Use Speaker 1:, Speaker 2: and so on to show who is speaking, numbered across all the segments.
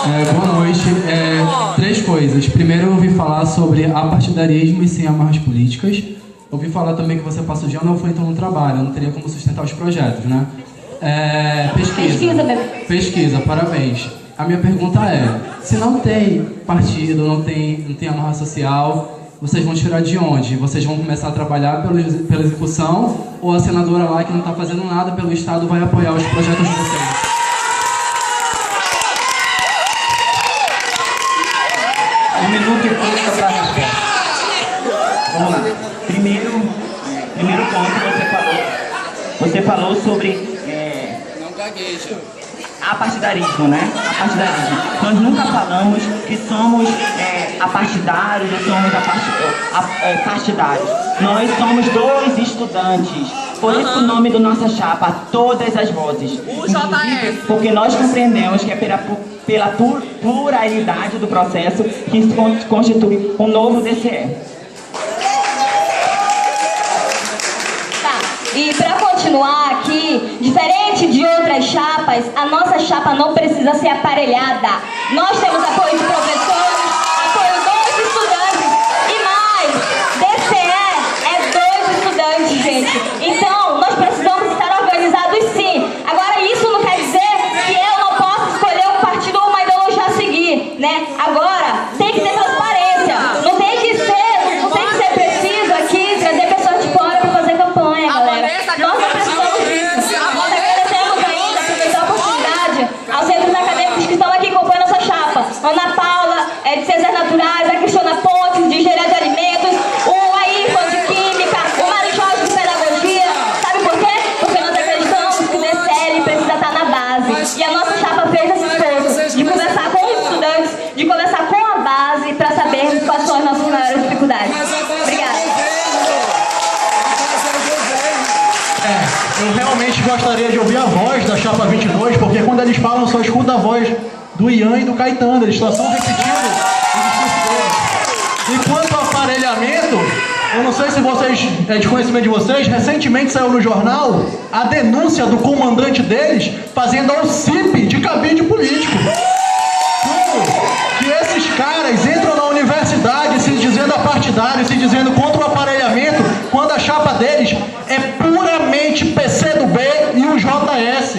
Speaker 1: Boa noite. Três coisas. Primeiro, eu ouvi falar sobre apartidarismo e sem amarras políticas. Ouvi falar também que você passa o dia não foi então no trabalho, não teria como sustentar os projetos, né? Pesquisa, bebê. Pesquisa, parabéns. A minha pergunta é, se não tem partido, não tem amarra social, vocês vão tirar de onde? Vocês vão começar a trabalhar pela execução ou a senadora lá que não está fazendo nada pelo Estado vai apoiar os projetos de vocês?
Speaker 2: Um minuto e pouco para a resposta. Vamos lá. Primeiro ponto, você falou sobre
Speaker 3: Não gagueja.
Speaker 2: apartidarismo, né? Apartidarismo. Nós nunca falamos que somos apartidários ou somos partidários. Nós somos dois estudantes. Por isso o nome da nossa chapa, Todas as Vozes. Inclusive, porque nós compreendemos que é pela pluralidade do processo que constitui um novo DCE.
Speaker 4: E para continuar aqui, diferente de outras chapas, a nossa chapa não precisa ser aparelhada. Nós temos apoio de professores, apoio dos estudantes e mais, DCE é 2 estudantes, gente. Então, nós precisamos estar organizados sim. Agora, isso não quer dizer que eu não posso escolher um partido ou uma ideologia a seguir, né? Agora, tem que ter transparência. Não tem que ser preciso aqui trazer pessoas de fora para fazer campanha, galera. Nós não precisamos disso. Nós agradecemos ainda, aproveitar a oportunidade, aos centros acadêmicos que estão aqui acompanhando essa chapa. Ana Paula, de Ciências Naturais, a Cristiana Pontes, de Engenharia de Alimentos, o Ayrton, de Química, o Mário Jorge, de Pedagogia. Sabe por quê? Porque nós acreditamos que o DCL precisa estar na base. E a nossa chapa fez esse esforço de conversar com os estudantes, de conversar com a base, para sabermos quais são as nossas maiores dificuldades. Obrigada.
Speaker 5: Eu realmente gostaria de ouvir a voz da Chapa 22, porque quando eles falam, eu só escuto a voz do Ian e do Caetano, eles só estão repetindo o discurso deles. E quanto ao aparelhamento, eu não sei se vocês, é de conhecimento de vocês, recentemente saiu no jornal a denúncia do comandante deles fazendo auxílio de cabide político. Que esses caras entram na universidade se dizendo apartidários, se dizendo contra o aparelhamento, quando a chapa deles é puramente PCdoB e o JS.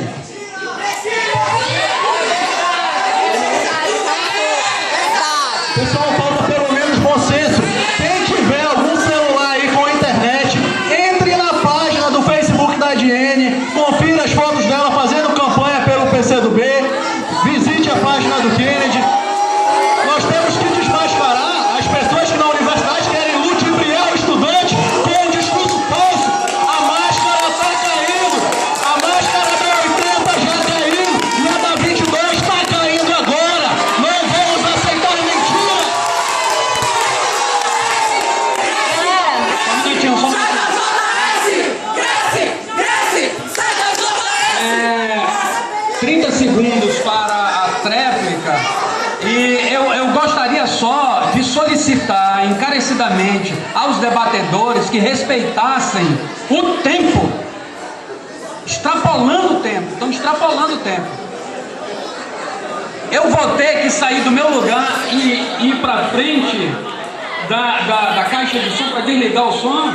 Speaker 5: Pessoal, falta pelo menos bom senso. Quem tiver algum celular aí com internet, entre na página do Facebook da ADN, confira as fotos dela fazendo campanha pelo PCdoB, visite a página do Kennedy. Nós temos que desmascarar as pessoas que na universidade querem ludibriar o estudante com um discurso falso. A máscara está caindo, a máscara da 80 já caiu e a da 22 está caindo agora. Não vamos aceitar mentira.
Speaker 2: Um minutinho, só
Speaker 3: 30 segundos para a tréplica. E eu gostaria só de solicitar encarecidamente aos debatedores que respeitassem o tempo. Extrapolando o tempo, estão extrapolando o tempo. Eu vou ter que sair do meu lugar e ir para frente da caixa de som para desligar o som.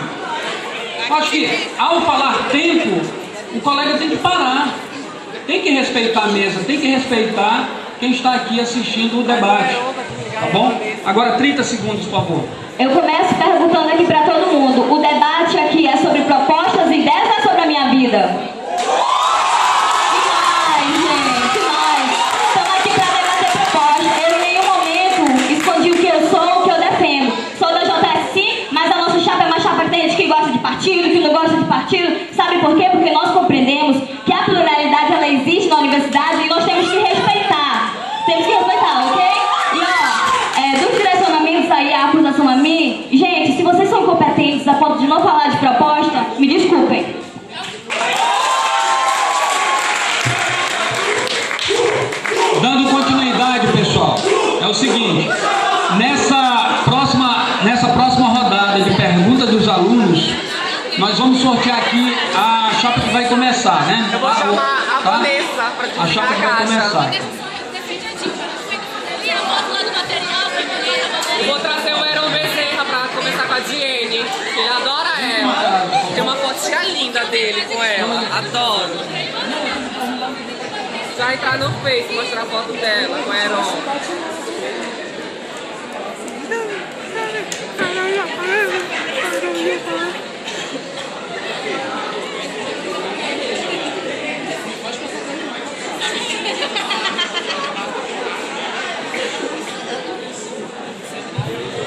Speaker 3: Acho que ao falar tempo, o colega tem que parar. Tem que respeitar a mesa, tem que respeitar quem está aqui assistindo o debate. Tá bom? Agora 30 segundos, por favor.
Speaker 4: Eu começo perguntando aqui para todo mundo. O debate aqui é sobre propostas e ideias ou é sobre a minha vida? Estamos aqui para debater propostas. Eu em nenhum momento escondi o que eu sou, o que eu defendo. Sou da JS sim, mas a nossa chapa é uma chapa que tem gente que gosta de partido, que não gosta de partido. Sabe por quê? Porque nós compreendemos que a pluralidade ela existe na universidade e nós temos que respeitar. Temos que respeitar, ok? E dos direcionamentos aí, a acusação a mim, gente, se vocês são incompetentes a ponto de não falar de proposta, me desculpem.
Speaker 3: Dando continuidade, pessoal, é o seguinte, nessa próxima rodada de perguntas dos alunos, nós vamos sortear aqui a chapa que vai começar, né?
Speaker 6: Eu vou chamar a Vanessa para
Speaker 3: a chapa que vai começar.
Speaker 6: Vou trazer o Heron Bezerra pra conversar com a Diene. Ele adora ela. Tem uma fotinha linda dele com ela. Adoro. Já entrar no Face, mostrar a foto dela com o Heron.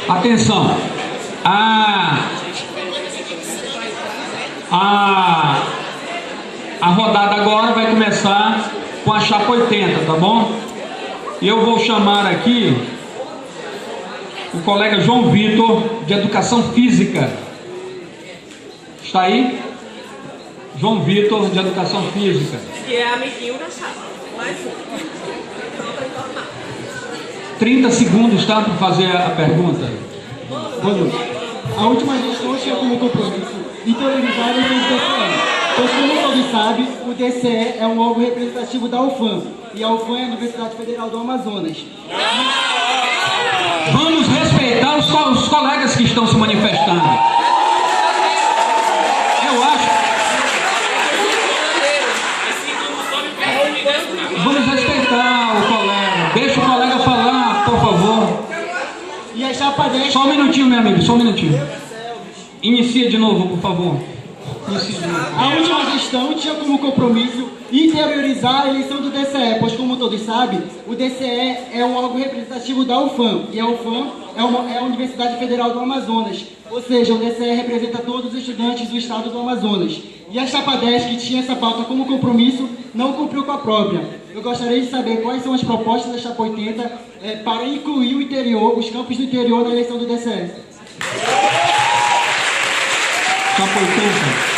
Speaker 3: Atenção, a rodada agora vai começar com a chapa 80, tá bom? E eu vou chamar aqui o colega João Vitor, de Educação Física. Está aí? João Vitor, de Educação Física.
Speaker 6: Que é amiguinho da chapa. Mais um.
Speaker 3: 30 segundos, tá? Para fazer a pergunta.
Speaker 7: Boa noite. A última gestão tinha como compromisso interiorizar a eleição do DCE. Pois, como todos sabem, o DCE é um órgão representativo da UFAM. E a UFAM é a Universidade Federal do Amazonas.
Speaker 3: Vamos respeitar os colegas que estão se manifestando. Eu acho. Vamos respeitar o colega. Deixa o colega falar, por favor.
Speaker 7: E a chapa 10...
Speaker 3: Só um minutinho, meu amigo, só um minutinho. Inicia de novo, por favor. Inicia de novo.
Speaker 7: A última gestão tinha como compromisso interiorizar a eleição do DCE, pois, como todos sabem, o DCE é um órgão representativo da UFAM, e a UFAM é a Universidade Federal do Amazonas, ou seja, o DCE representa todos os estudantes do estado do Amazonas. E a chapa 10, que tinha essa pauta como compromisso, não cumpriu com a própria. Eu gostaria de saber quais são as propostas da chapa 80 para incluir o interior, os campos do interior na eleição do DCE.
Speaker 3: Chapa 80.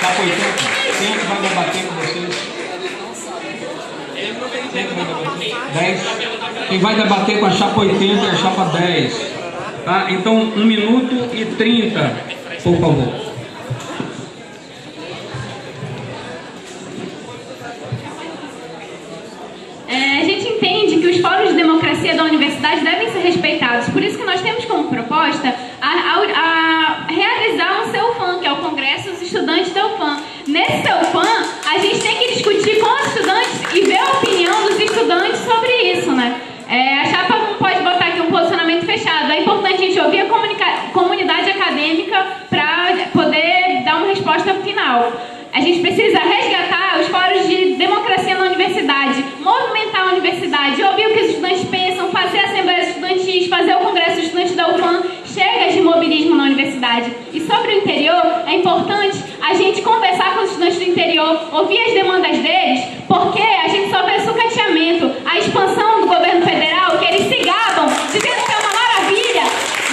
Speaker 3: Chapa 80. Quem é que vai debater com vocês? Quem é que vai debater? 10. Quem vai debater com a chapa 80 é a chapa 10. Tá? Então, 1 minuto e 30, por favor.
Speaker 8: A gente entende que os fóruns de democracia da universidade devem ser respeitados. Por isso que nós temos como proposta a realizar um CEUFAM, que é o Congresso dos Estudantes da UFAM. Nesse CEUFAM, a gente tem que discutir com os estudantes e ver a opinião dos estudantes sobre isso, né? A chapa não pode botar aqui um posicionamento fechado. É importante a gente ouvir a comunidade acadêmica para poder dar uma resposta final. A gente precisa resgatar os fóruns de democracia na universidade, movimentar a universidade, ouvir o que os estudantes pensam, fazer assembleias estudantis, fazer o congresso dos estudantes da UFAM. Chega de mobilismo na universidade. E sobre o interior, é importante a gente conversar com os estudantes do interior, ouvir as demandas deles, porque a gente só vê sucateamento, a expansão do governo federal, que eles se gabam, dizendo que é uma maravilha,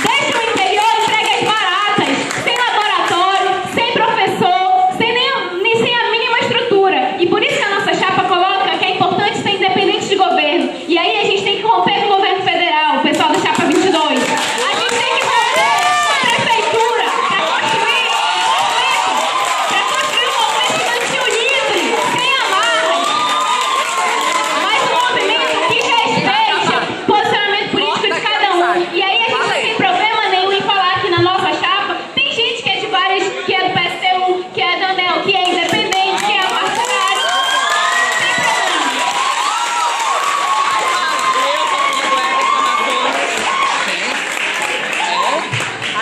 Speaker 8: deixa o interior entregas baratas, sem laboratório, sem professor, sem a mínima estrutura. E por isso que a nossa chapa coloca que é importante ser independente de governo. E aí a gente tem que romper com o governo federal, o pessoal da chapa 22. A gente tem que romper com a prefeitura para construir um movimento estudantil livre, sem amarras. Mas um movimento que respeite o posicionamento político de cada um. E aí a gente não tem problema nenhum em falar que na nossa chapa tem gente que é de várias, que é do PSTU, que é da ANEL, que é independente, que é partidário. Sem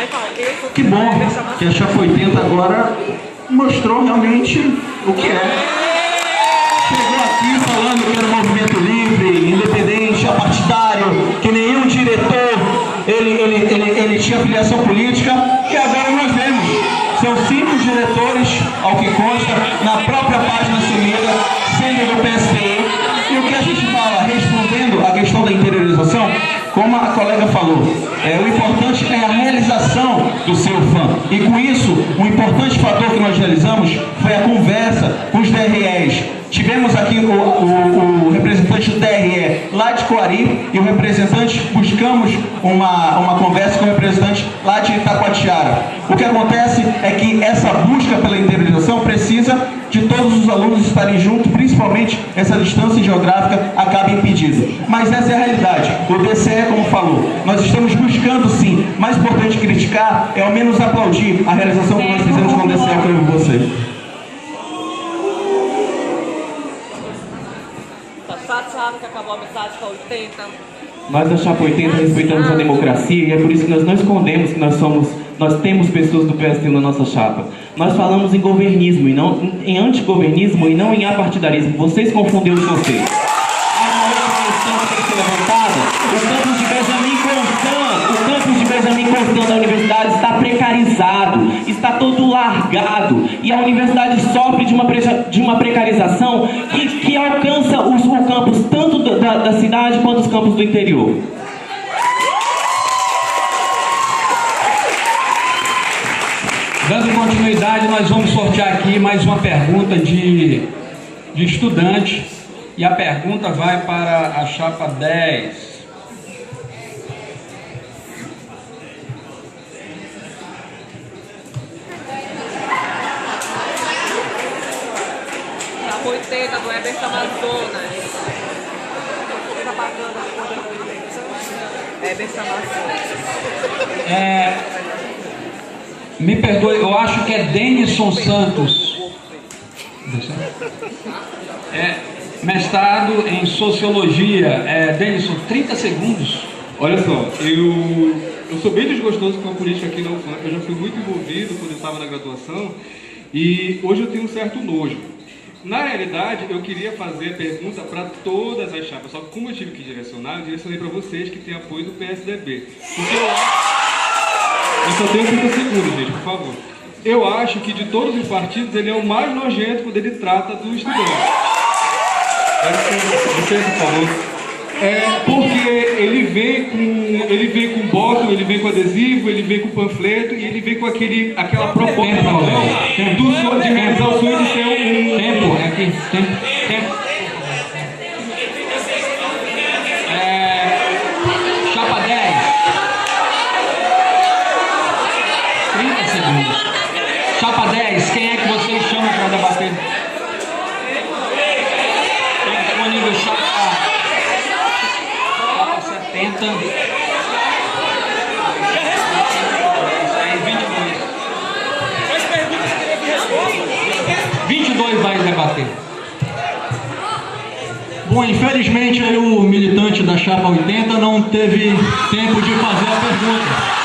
Speaker 8: problema.
Speaker 5: Que bom que a chapa 80 agora mostrou realmente o que é. Chegou aqui falando que era um movimento livre, independente, apartidário, que nenhum diretor ele tinha filiação política, e agora nós vemos. São 5 diretores, ao que consta, na própria página sumida, sendo do PSTU. E o que a gente fala, respondendo à questão da interiorização, como a colega falou, o importante é a realização do CEUFAM. E com isso, um importante fator que nós realizamos foi a conversa com os DREs. Tivemos aqui o representante do DRE lá de Coari e o representante, buscamos uma conversa com o representante lá de Itacoatiara. O que acontece é que essa busca pela interiorização precisa de todos os
Speaker 9: os alunos estarem juntos, principalmente essa distância geográfica acaba impedindo. Mas essa é a realidade. O DCE, como falou, nós estamos buscando sim. Mais importante criticar é ao menos aplaudir a realização que nós fizemos com o DCE com vocês.
Speaker 6: Tá chateado que acabou a amizade com a 80?
Speaker 10: Nós da Chapa 80 respeitamos a democracia e é por isso que nós não escondemos que nós temos pessoas do PSD na nossa chapa. Nós falamos em governismo e não em antigovernismo e não em apartidarismo. Vocês confundem os conceitos. Há uma outra questão que tem que ser levantada. O campus de Benjamin Constant da universidade está precarizado, está todo largado e a universidade sofre de uma precarização que alcança o campus tanto da cidade quanto os campos do interior.
Speaker 3: Dando continuidade, nós vamos sortear aqui mais uma pergunta de estudante e a pergunta vai para a chapa 10.
Speaker 6: Chapa 80 do Eberson Amazonas. Fica pagando a conta do Eberson Amazonas.
Speaker 3: Me perdoe, eu acho que é Denison Santos. Mestrado em Sociologia. Denison, 30 segundos.
Speaker 11: Olha só, eu sou bem desgostoso com a política aqui na UFAM. Eu já fui muito envolvido quando eu estava na graduação e hoje eu tenho um certo nojo. Na realidade, eu queria fazer a pergunta para todas as chapas, só que como eu tive que direcionar, eu direcionei para vocês que têm apoio do PSDB. Porque eu só tenho 30 segundos, gente, por favor. Eu acho que de todos os partidos, ele é o mais nojento quando ele trata do estudante. Você, por favor. Porque ele vem com botão, ele vem com adesivo, ele vem com panfleto e ele vem com aquela proposta do sonho de realizar o sonho de ser um...
Speaker 3: Tempo. Chapa 10. 30 segundos. Chapa 10, quem é que vocês chamam para debater? Tem disponível chapa 70. Isso aí, 22. 22 vai debater.
Speaker 5: Bom, infelizmente aí o militante da Chapa 80 não teve tempo de fazer a pergunta.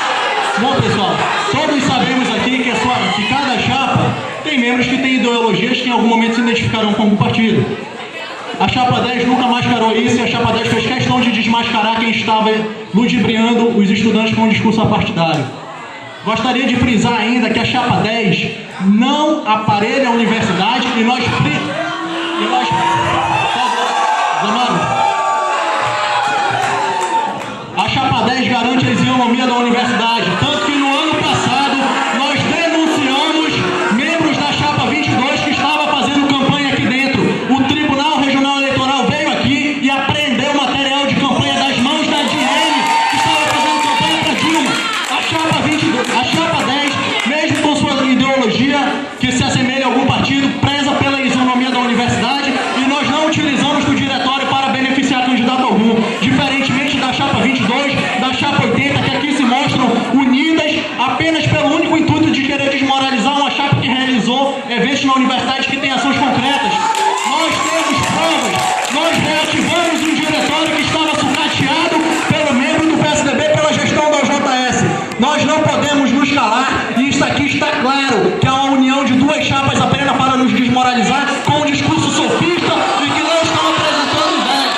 Speaker 5: Bom, pessoal, todos sabemos aqui que cada chapa tem membros que têm ideologias que em algum momento se identificarão como partido. A Chapa 10 nunca mascarou isso e a Chapa 10 fez questão de desmascarar quem estava ludibriando os estudantes com um discurso apartidário. Gostaria de frisar ainda que a Chapa 10 não aparelha a universidade e nós a Chapa 10 garante a isonomia da universidade, tanto que no ano passado nós denunciamos membros da Chapa 22 que estavam fazendo campanha aqui dentro. O Tribunal Regional Eleitoral veio aqui e apreendeu material de campanha das mãos da Diene, que estava fazendo campanha para Dilma. A Chapa 10, mesmo com sua ideologia que se assemelha a algum partido, preza pela isonomia da universidade e nós não utilizamos do diretório para beneficiar candidato algum, diferentemente da Chapa 22, da Chapa 80, que aqui se mostram unidas apenas pelo único intuito de querer desmoralizar uma chapa que realizou eventos na universidade que tem ações concretas. Nós temos provas, nós reativamos um diretório que estava sucateado pelo membro do PSDB pela gestão da OJS. Nós não podemos nos calar e isso aqui está claro, que há uma união de duas chapas apenas para nos desmoralizar com um discurso sofista e que não estão apresentando ideias.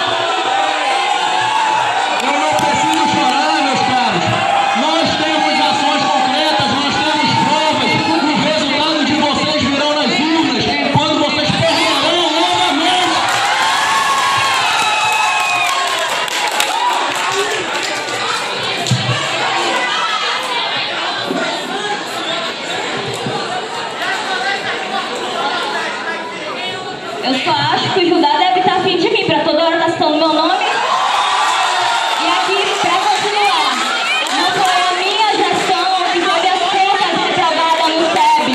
Speaker 5: Eu não preciso chorar, meus caros. Nós temos ações concretas, nós temos provas. O resultado de vocês virão nas urnas quando vocês perderão novamente.
Speaker 4: Eu só acho que o Judá deve estar afim de mim, pra toda hora tá citando meu nome. E aqui, pra continuar, não foi a minha gestão que teve as contas reprovadas no SEB.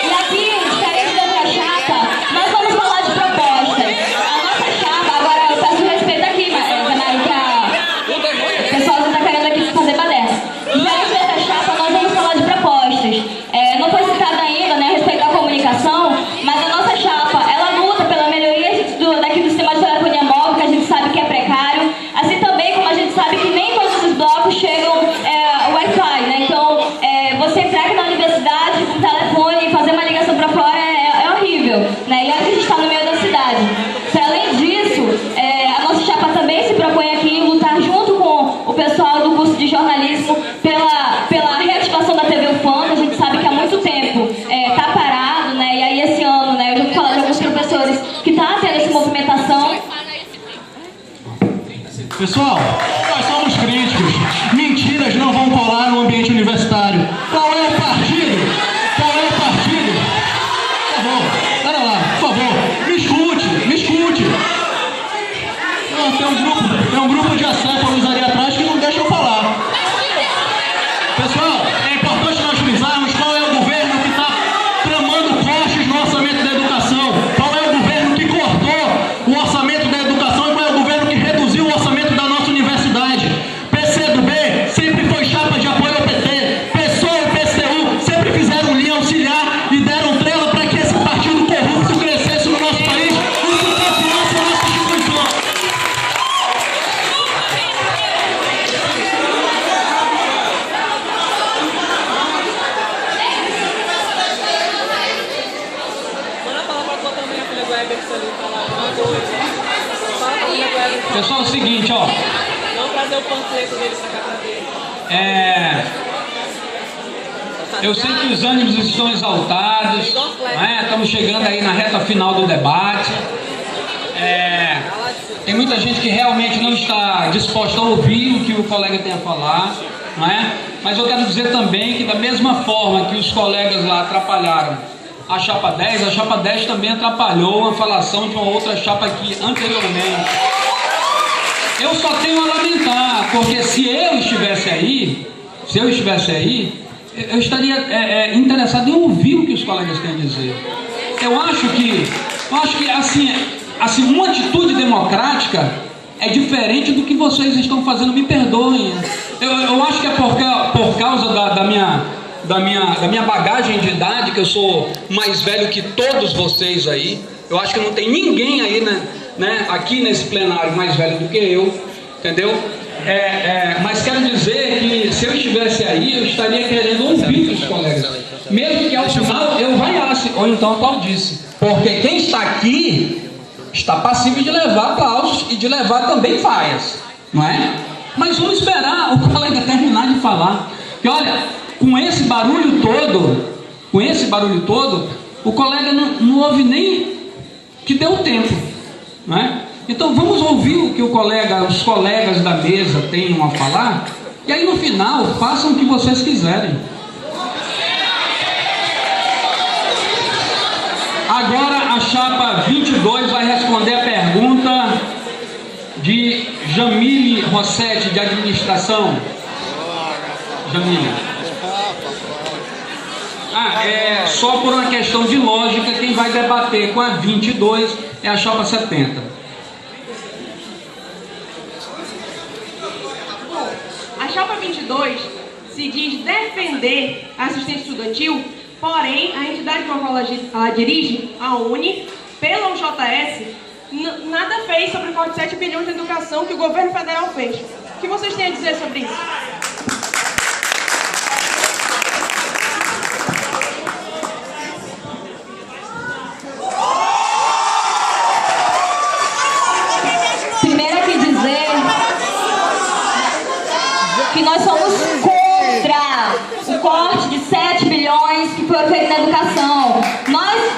Speaker 4: E aqui, diferente da outra chapa,
Speaker 3: Pessoal, é o seguinte, ó.
Speaker 6: Vamos trazer o panfleto dele pra cá pra ver.
Speaker 3: Eu sei que os ânimos estão exaltados, né? Estamos chegando aí na reta final do debate. Tem muita gente que realmente não está disposta a ouvir o que o colega tem a falar, não é? Mas eu quero dizer também que da mesma forma que os colegas lá atrapalharam a chapa 10, a chapa 10 também atrapalhou a falação de uma outra chapa aqui anteriormente. Eu só tenho a lamentar, porque se eu estivesse aí, eu estaria interessado em ouvir o que os colegas têm a dizer. Eu acho que assim, uma atitude democrática é diferente do que vocês estão fazendo, me perdoem. Eu acho que é por causa da minha bagagem de idade, que eu sou mais velho que todos vocês aí. Eu acho que não tem ninguém aí, né, aqui nesse plenário mais velho do que eu, entendeu? Mas quero dizer que se eu estivesse aí, eu estaria querendo ouvir os colegas, mesmo que ao final eu vaiasse, ou então aplaudisse, porque quem está aqui está passível de levar aplausos e de levar também vaias, não é? Mas vamos esperar o colega terminar de falar. E olha, com esse barulho todo, o colega não ouve nem que deu tempo, não é? Então vamos ouvir o que os colegas da mesa tenham a falar, e aí no final façam o que vocês quiserem. Agora a chapa 22 vai responder a pergunta de Jamile Rossetti, de administração. Jamile. Só por uma questão de lógica, quem vai debater com a 22 é a chapa 70.
Speaker 12: A chapa 22 se diz defender a assistência estudantil, porém a entidade com a qual ela dirige, a UNE, pela UJS, nada fez sobre o corte de 7 bilhões de educação que o governo federal fez. O que vocês têm a dizer sobre isso?
Speaker 4: Primeiro aqui dizer que nós somos contra o corte de 7 bilhões que foi feito na educação.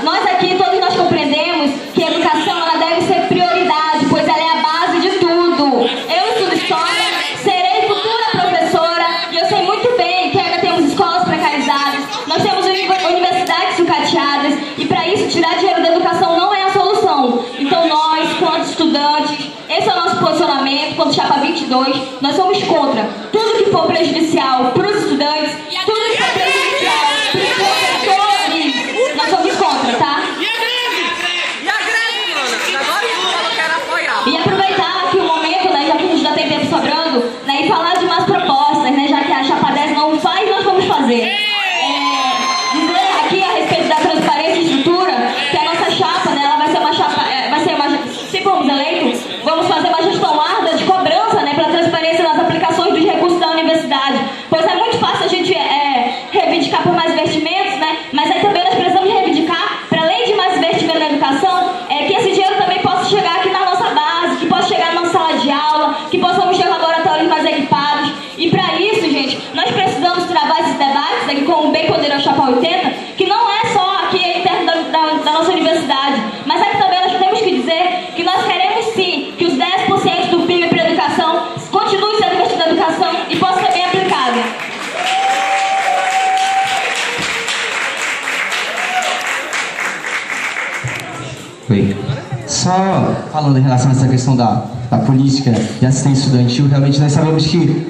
Speaker 4: Nós aqui, todos nós compreendemos que a educação ela deve ser prioridade, pois ela é a base de tudo. Eu estudo história, serei futura professora e eu sei muito bem que ainda temos escolas precarizadas, nós temos universidades sucateadas e para isso tirar dinheiro da educação não é a solução. Então nós, quanto estudantes, esse é o nosso posicionamento, quanto chapa 22, nós somos contra tudo que for prejudicial para os estudantes, tudo que for prejudicial para os professores, nós somos contra, tá?
Speaker 6: E a greve, Ana? Agora tu falou que era apoiar.
Speaker 4: E aproveitar aqui o momento, né, já que a gente já tem tempo sobrando, né, e falar de umas propostas, né, já que a chapa 10 não faz, nós vamos fazer. Dizer aqui a respeito da transparência e estrutura, que a nossa chapa, né, ela vai ser uma chapa, se formos eleitos, vamos fazer uma gestão árdua de cobrança, né, pela transparência das aplicações dos recursos da universidade, pois é muito fácil a gente reivindicar por mais investimentos, né, mas aí também nós precisamos reivindicar, para além de mais investimento na educação, que esse dinheiro também possa chegar aqui na nossa base, que possa chegar na nossa sala de aula, que possamos ter laboratórios mais equipados, e para isso, gente, nós precisamos travar esses debates aqui com o Bem Poderoso Chapa 80, que não é só aqui interno da nossa universidade, mas aqui também nós temos que dizer que nós queremos sim que os 10% do PIB para a educação continue sendo investido na educação e possa ser bem aplicado.
Speaker 13: Oi. Só falando em relação a essa questão da política de assistência estudantil, realmente nós sabemos que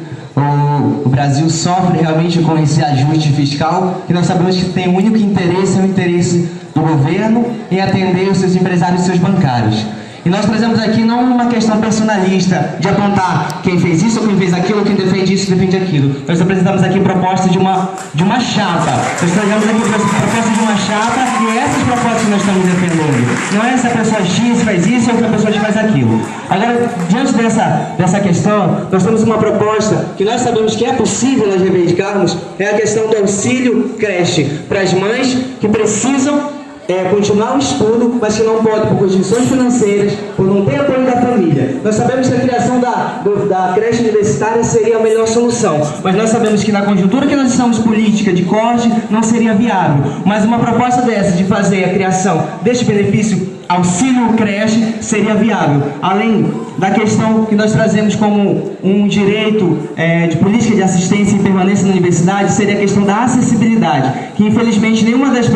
Speaker 13: o Brasil sofre realmente com esse ajuste fiscal e nós sabemos que tem o único interesse, é o interesse do governo em atender os seus empresários e seus bancários. E nós trazemos aqui não uma questão personalista de apontar quem fez isso ou quem fez aquilo, ou quem defende isso ou defende aquilo. Nós apresentamos aqui proposta de uma chapa. Nós trazemos aqui proposta de uma chapa e essas propostas que nós estamos defendendo. Não é essa pessoa X faz isso ou outra pessoa X faz aquilo. Agora, diante dessa questão, nós temos uma proposta que nós sabemos que é possível nós reivindicarmos, é a questão do auxílio creche para as mães que precisam continuar o estudo, mas que não pode por condições financeiras, por não ter apoio da família. Nós sabemos que a criação da creche universitária seria a melhor solução, mas nós sabemos que na conjuntura que nós estamos política de corte, não seria viável. Mas uma proposta dessa, de fazer a criação deste benefício auxílio creche, seria viável. Além da questão que nós trazemos como um direito de política de assistência e permanência na universidade, seria a questão da acessibilidade, que infelizmente nenhuma das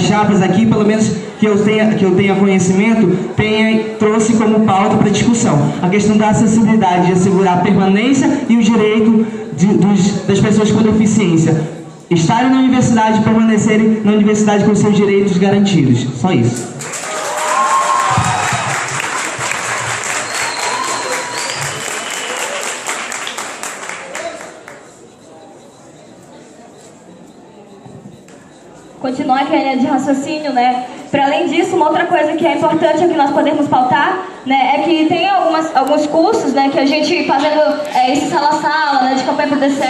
Speaker 13: chapas aqui, pelo menos que eu tenha conhecimento, trouxe como pauta para discussão. A questão da acessibilidade, de assegurar a permanência e o direito das pessoas com deficiência estarem na universidade e permanecerem na universidade com seus direitos garantidos. Só isso.
Speaker 4: Continuar aqui a linha de raciocínio, né? Para além disso, uma outra coisa que é importante é que nós podemos pautar, né, é que tem alguns cursos, né, que a gente fazendo isso sala-sala, né, de campanha para o DCE,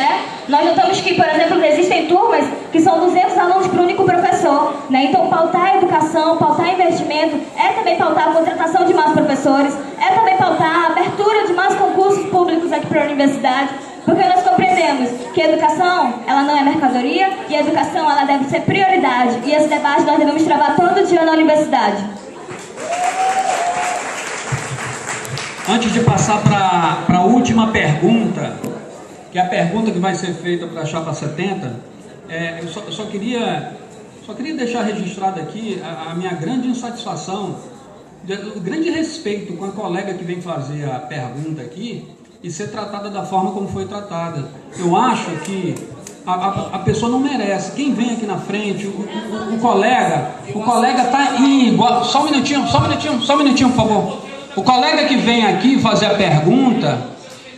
Speaker 4: nós notamos que, por exemplo, existem turmas que são 200 alunos para um único professor, né? Então, pautar a educação, pautar investimento, é também pautar a contratação de mais professores, é também pautar a abertura de mais concursos públicos aqui para a universidade, porque nós compreendemos que a educação, ela não é mercadoria e a educação, ela deve ser prioridade. E esse debate nós devemos travar todo dia na universidade.
Speaker 3: Antes de passar para a última pergunta, que é a pergunta que vai ser feita para a Chapa 70, eu só queria deixar registrado aqui a minha grande insatisfação, o grande respeito com a colega que vem fazer a pergunta aqui, e ser tratada da forma como foi tratada. Eu acho que a pessoa não merece. Quem vem aqui na frente, o colega está em igual... Só um minutinho, por favor. O colega que vem aqui fazer a pergunta,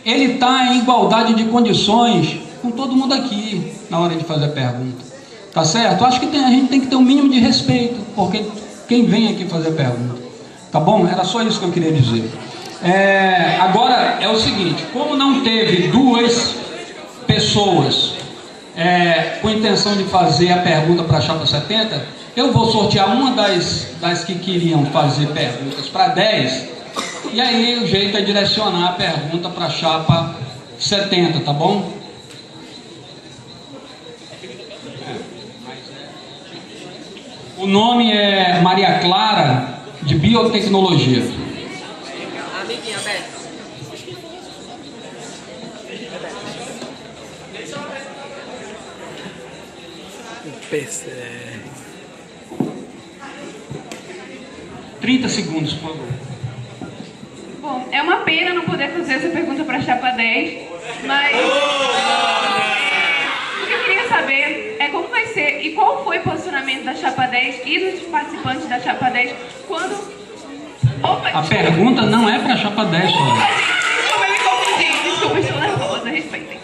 Speaker 3: ele está em igualdade de condições com todo mundo aqui na hora de fazer a pergunta. Tá certo? Eu acho que a gente tem que ter um mínimo de respeito, porque quem vem aqui fazer a pergunta. Tá bom? Era só isso que eu queria dizer. Agora é o seguinte, como não teve duas pessoas com intenção de fazer a pergunta para a Chapa 70, eu vou sortear uma das que queriam fazer perguntas para 10, e aí o jeito é direcionar a pergunta para a Chapa 70, tá bom? O nome é Maria Clara, de Biotecnologia.
Speaker 6: Amiguinha, Beth.
Speaker 3: PCR. 30 segundos, por favor.
Speaker 8: Bom, é uma pena não poder fazer essa pergunta para a Chapa 10, mas o que eu queria saber é como vai ser e qual foi o posicionamento da Chapa 10 e dos participantes da Chapa 10 quando...
Speaker 3: A pergunta não é para a Chapa 10, só.
Speaker 8: Desculpa, eu me confundi. Desculpa, estou nervosa, respeitem.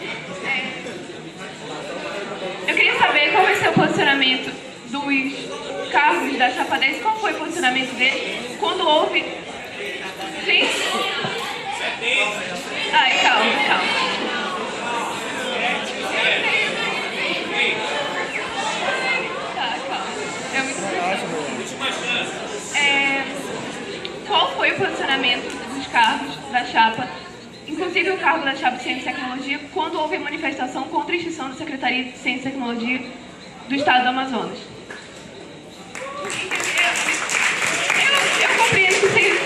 Speaker 8: Eu queria saber qual vai ser o posicionamento dos cargos da Chapa 10, qual foi o posicionamento deles quando houve... Gente... Ai, calma. Tá, calma. É muito qual foi o posicionamento dos cargos da Chapa, inclusive o cargo da Chapa de Ciência e Tecnologia, quando houve a manifestação contra a extinção da Secretaria de Ciência e Tecnologia do Estado do Amazonas? Eu compreendo que vocês...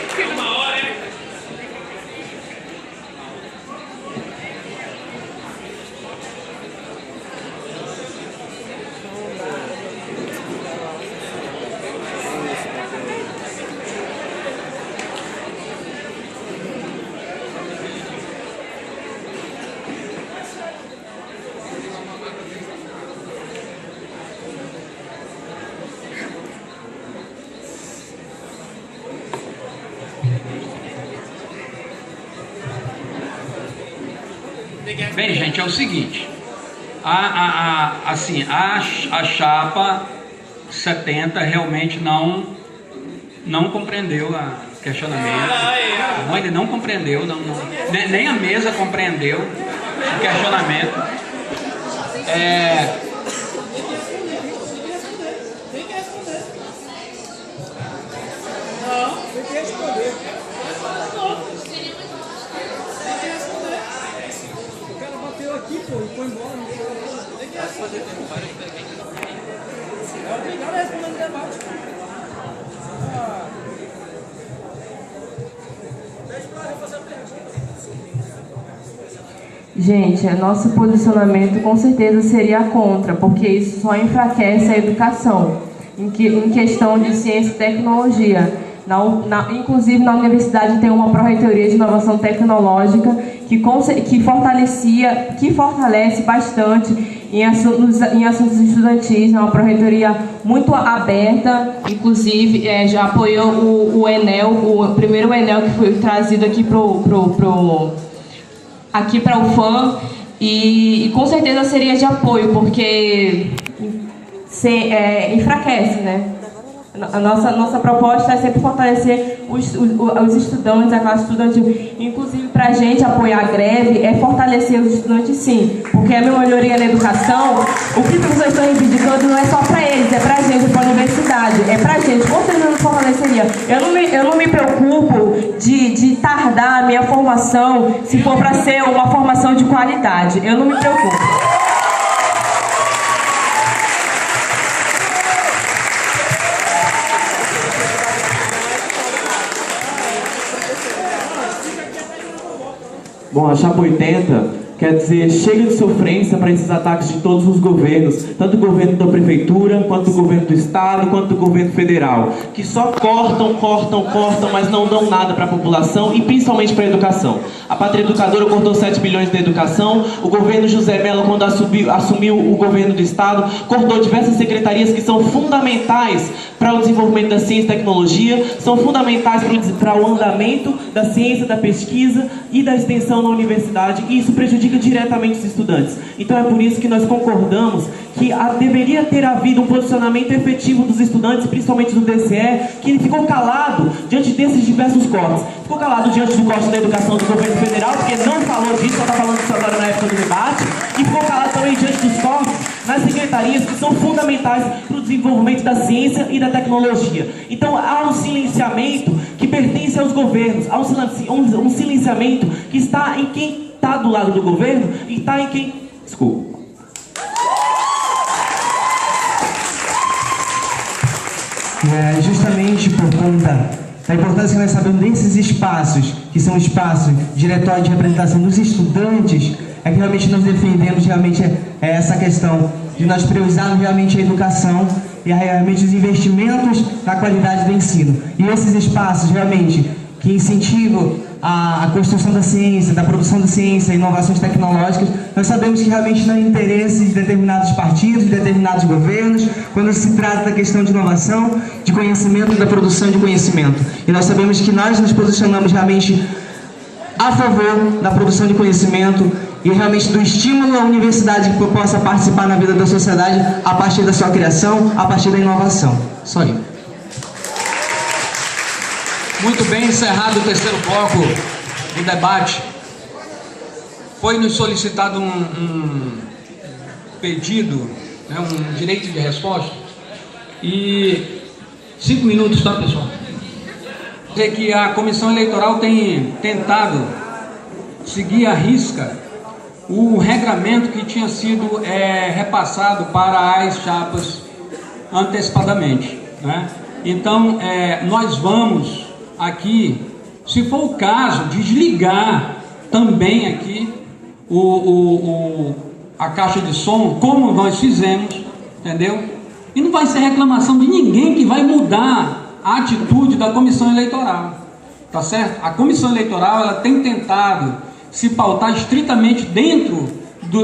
Speaker 3: Bem, gente, é o seguinte, a Chapa 70 realmente não compreendeu o questionamento, ele não compreendeu, nem a mesa compreendeu o questionamento.
Speaker 14: Tem que responder. O cara bateu aqui, pô, e foi embora. Tem que responder. É obrigado a responder no debate.
Speaker 15: Gente, nosso posicionamento com certeza seria contra, porque isso só enfraquece a educação em questão de ciência e tecnologia. Inclusive, na universidade tem uma pró-reitoria de inovação tecnológica que fortalece bastante em assuntos estudantis. É uma pró-reitoria muito aberta, inclusive já apoiou o Enel, o primeiro Enel que foi trazido aqui para o UFAM, e com certeza seria de apoio, porque enfraquece, né? A nossa proposta é sempre fortalecer os estudantes, a classe estudantil. Inclusive, para a gente apoiar a greve é fortalecer os estudantes, sim, porque a melhoria na educação, o que os professores estão reivindicando não é só para eles, é para a gente, é para a universidade, é para a gente. Com certeza nos fortaleceria. Eu não me preocupo de tardar a minha formação se for para ser uma formação de qualidade. Eu não me preocupo.
Speaker 10: Bom, a Chapa 80 quer dizer, chega de sofrência para esses ataques de todos os governos, tanto o governo da prefeitura, quanto o governo do estado, quanto o governo federal, que só cortam, mas não dão nada para a população e principalmente para a educação. A Pátria Educadora cortou 7 bilhões da educação, o governo José Mello, quando assumiu o governo do estado, cortou diversas secretarias que são fundamentais para o desenvolvimento da ciência e tecnologia, são fundamentais para o andamento da ciência, da pesquisa e da extensão na universidade, e isso prejudica diretamente os estudantes. Então é por isso que nós concordamos que deveria ter havido um posicionamento efetivo dos estudantes, principalmente do DCE, que ele ficou calado diante desses diversos cortes. Ficou calado diante do corte da educação do governo federal, porque não falou disso, só está falando disso agora na época do debate, e ficou calado também diante dos cortes nas secretarias que são fundamentais para o desenvolvimento da ciência e da tecnologia. Então há um silenciamento que pertence aos governos, há um silenciamento que está em quem está do lado do governo e está em quem... Desculpa.
Speaker 13: Justamente por conta da importância que nós sabemos desses espaços, que são espaços diretórios de representação dos estudantes, é que realmente nós defendemos essa questão de nós priorizarmos realmente a educação e realmente os investimentos na qualidade do ensino. E esses espaços realmente que incentivam a construção da ciência, da produção da ciência, inovações tecnológicas, nós sabemos que realmente não é interesse de determinados partidos, de determinados governos, quando se trata da questão de inovação, de conhecimento e da produção de conhecimento. E nós sabemos que nós nos posicionamos realmente a favor da produção de conhecimento e realmente do estímulo à universidade que possa participar na vida da sociedade a partir da sua criação, a partir da inovação. Só isso.
Speaker 3: Muito bem, encerrado o terceiro bloco do debate. Foi nos solicitado um pedido, né, um direito de resposta. E 5 minutos, tá, pessoal? Dizer que a Comissão Eleitoral tem tentado seguir à risca o regramento que tinha sido repassado para as chapas antecipadamente, né? Então, nós vamos aqui, se for o caso, desligar também aqui a caixa de som, como nós fizemos, entendeu? E não vai ser reclamação de ninguém que vai mudar a atitude da Comissão Eleitoral, tá certo? A Comissão Eleitoral, ela tem tentado se pautar estritamente dentro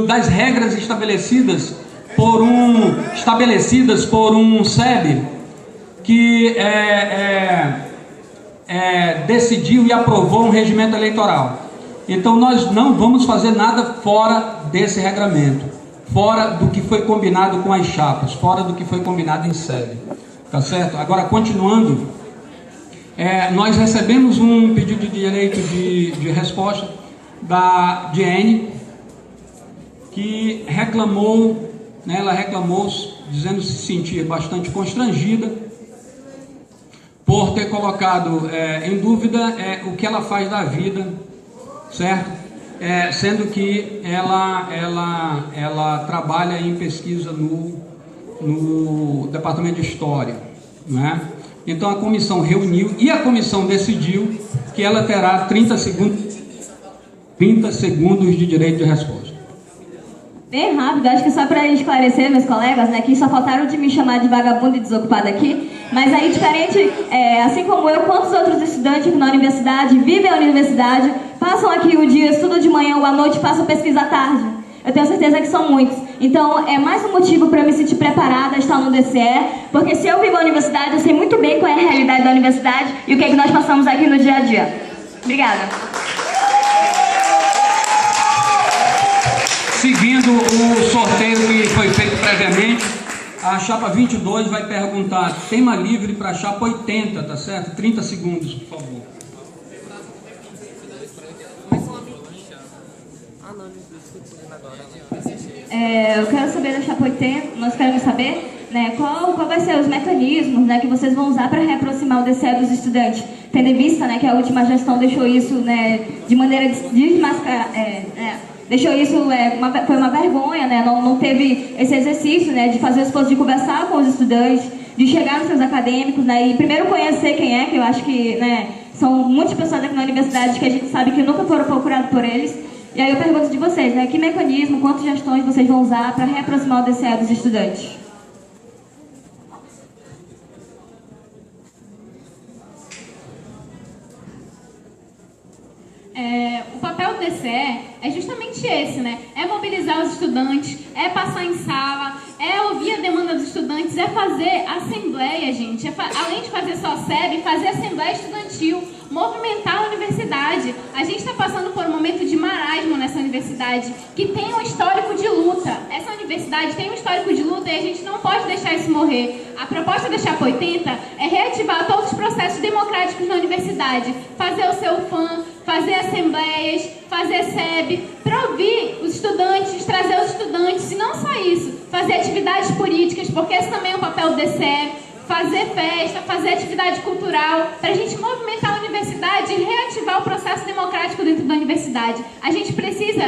Speaker 3: das regras estabelecidas por um SEB, que decidiu e aprovou um regimento eleitoral. Então nós não vamos fazer nada fora desse regramento, fora do que foi combinado com as chapas, fora do que foi combinado em SEB, tá certo? Agora, continuando, nós recebemos um pedido de direito de resposta da Diene, que reclamou, né, ela reclamou dizendo se sentir bastante constrangida por por ter colocado em dúvida o que ela faz da vida, certo? Sendo que ela trabalha em pesquisa no Departamento de História, né? Então a comissão reuniu e a comissão decidiu que ela terá 30 segundos de direito de resposta.
Speaker 4: Bem rápido, acho que só para esclarecer meus colegas, né, que só faltaram de me chamar de vagabundo e desocupada aqui, mas aí diferente, assim como eu, quantos outros estudantes na universidade, vivem a universidade, passam aqui o dia, estudam de manhã ou à noite, façam pesquisa à tarde. Eu tenho certeza que são muitos. Então, é mais um motivo para eu me sentir preparada a estar no DCE, porque se eu vivo a universidade, eu sei muito bem qual é a realidade da universidade e o que é que nós passamos aqui no dia a dia. Obrigada.
Speaker 3: Seguindo o sorteio que foi feito previamente, a chapa 22 vai perguntar tema livre para a chapa 80, tá certo? 30 segundos, por favor.
Speaker 4: Eu quero saber da chapa 80, nós queremos saber, né, qual vai ser os mecanismos, né, que vocês vão usar para reaproximar o DCE dos estudantes, tendo em vista, né, que a última gestão deixou isso, né, de maneira desmascarada, deixou isso, foi uma vergonha, né, não teve esse exercício, né, de fazer o esforço de conversar com os estudantes, de chegar nos seus acadêmicos, né, e primeiro conhecer quem é, que eu acho que, né, são muitas pessoas aqui na universidade que a gente sabe que nunca foram procurados por eles. E aí eu pergunto de vocês, né, que mecanismo, quantas gestões vocês vão usar para reaproximar o DCE dos estudantes?
Speaker 8: O papel do DCE é justamente esse, né? É mobilizar os estudantes, é passar em sala, é ouvir a demanda dos estudantes, é fazer assembleia, gente. Além de fazer só SEB, fazer assembleia estudantil, movimentar a universidade. A gente está passando por um momento de marasmo nessa universidade, que tem um histórico de luta. Essa universidade tem um histórico de luta e a gente não pode deixar isso morrer. A proposta da Chapa 80 é reativar todos os processos democráticos na universidade, fazer o seu FAM, fazer assembleias, fazer SEB, para ouvir os estudantes, trazer os estudantes, e não só isso, fazer atividades políticas, porque esse também é um papel do DCE, fazer festa, fazer atividade cultural, para a gente movimentar a universidade e reativar o processo democrático dentro da universidade. A gente precisa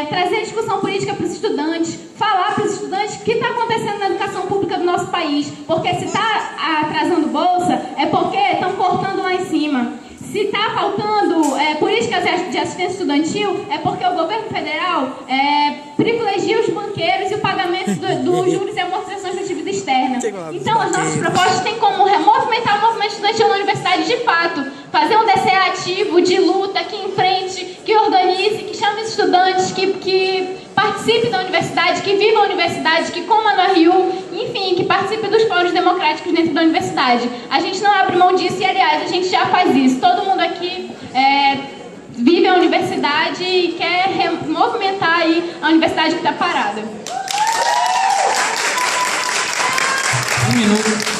Speaker 8: trazer discussão política para os estudantes, falar para os estudantes o que está acontecendo na educação pública do nosso país, porque se está atrasando bolsa, é porque estão cortando lá em cima. Se está faltando políticas de assistência estudantil, é porque o governo federal privilegia os banqueiros e o pagamento dos juros e amortizações da dívida externa. Então, as nossas propostas têm como movimentar o movimento estudantil na universidade de fato, fazer um DCE ativo, de luta, que enfrente, que organize, que chame os estudantes, que participe da universidade, que viva a universidade, que coma no RU, enfim, que participe dos fóruns democráticos dentro da universidade. A gente não abre mão disso e, aliás, a gente já faz isso. Todo mundo aqui vive a universidade e quer movimentar aí a universidade que está parada.
Speaker 3: Um minuto.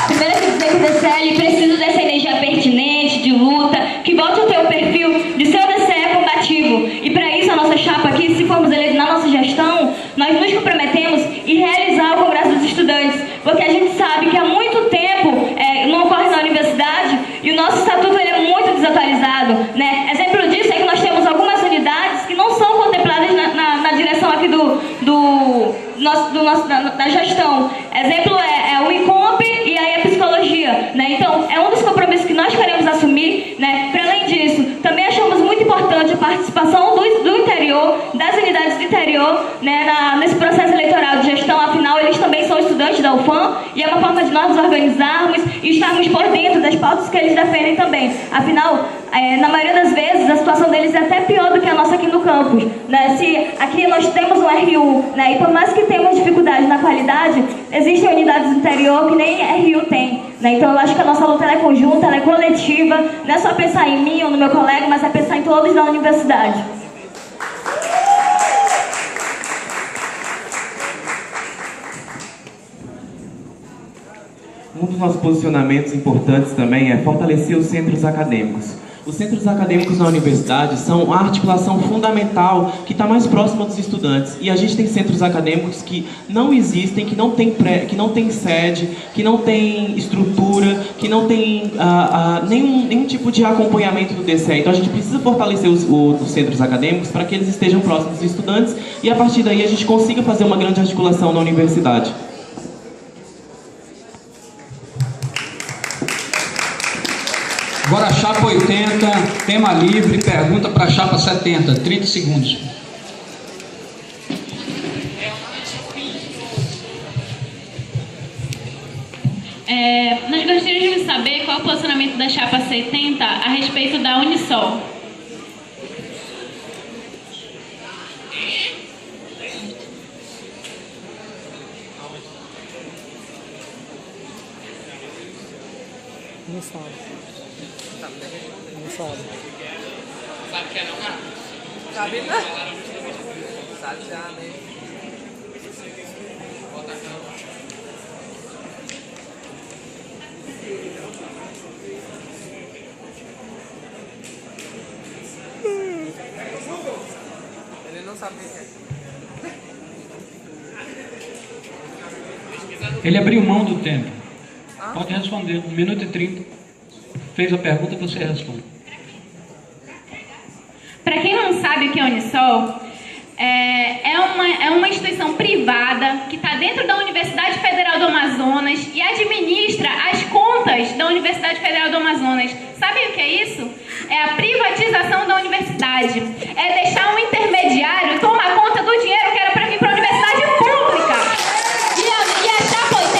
Speaker 4: Primeiro eu quero dizer que o DCE precisa dessa energia pertinente, de luta, que volte a ter o perfil de ser o DCE combativo. E para isso a nossa chapa aqui, se formos eleitos na nossa gestão, nós nos comprometemos em realizar o Congresso dos Estudantes, porque a gente sabe que há muito tempo não ocorre na universidade e o nosso estatuto ele é muito desatualizado, né? Exemplo disso é que nós temos algumas unidades que não são contempladas na direção aqui da gestão. Exemplo é o ICOMP e aí a psicologia, né? Então, é um dos compromissos que nós queremos assumir, né? Para além disso, também achamos muito importante a participação do interior, das unidades do interior, né? Nesse processo eleitoral de gestão, afinal, eles também são estudantes da UFAM e é uma forma de nós nos organizarmos e estarmos por dentro das pautas que eles defendem também. Afinal, na maioria das vezes, a situação deles é até pior do que a nossa aqui no campus, né? Se aqui nós temos um RU, né? E por mais que tenhamos dificuldade na qualidade, existem unidades do interior que nem RU tem, né? Então eu acho que a nossa luta é conjunta, ela é coletiva, não é só pensar em mim ou no meu colega, mas é pensar em todos da universidade.
Speaker 10: Um dos nossos posicionamentos importantes também é fortalecer os centros acadêmicos. Os centros acadêmicos na universidade são a articulação fundamental que está mais próxima dos estudantes. E a gente tem centros acadêmicos que não existem, que não tem sede, que não tem estrutura, que não tem nenhum tipo de acompanhamento do DCE. Então a gente precisa fortalecer os centros acadêmicos para que eles estejam próximos dos estudantes e a partir daí a gente consiga fazer uma grande articulação na universidade.
Speaker 3: Agora a chapa 80, tema livre, pergunta para a chapa 70, 30 segundos.
Speaker 8: Nós gostaríamos de saber qual é o posicionamento da chapa 70 a respeito da Unisol.
Speaker 14: Não sabe. Não sabe.
Speaker 6: Sabe o que é não, cara? Sabe não. Sabe já, né? Bota a câmera. Ele não sabe o que é.
Speaker 3: Ele abriu mão do tempo. Pode responder, 1 minuto e 30. Fez a pergunta, você responde.
Speaker 8: Para quem não sabe o que é a Unisol, é uma instituição privada que está dentro da Universidade Federal do Amazonas e administra as contas da Universidade Federal do Amazonas. Sabem o que é isso? É a privatização da universidade. É deixar um intermediário tomar conta do dinheiro que era para vir para a universidade pública. E a chapa 80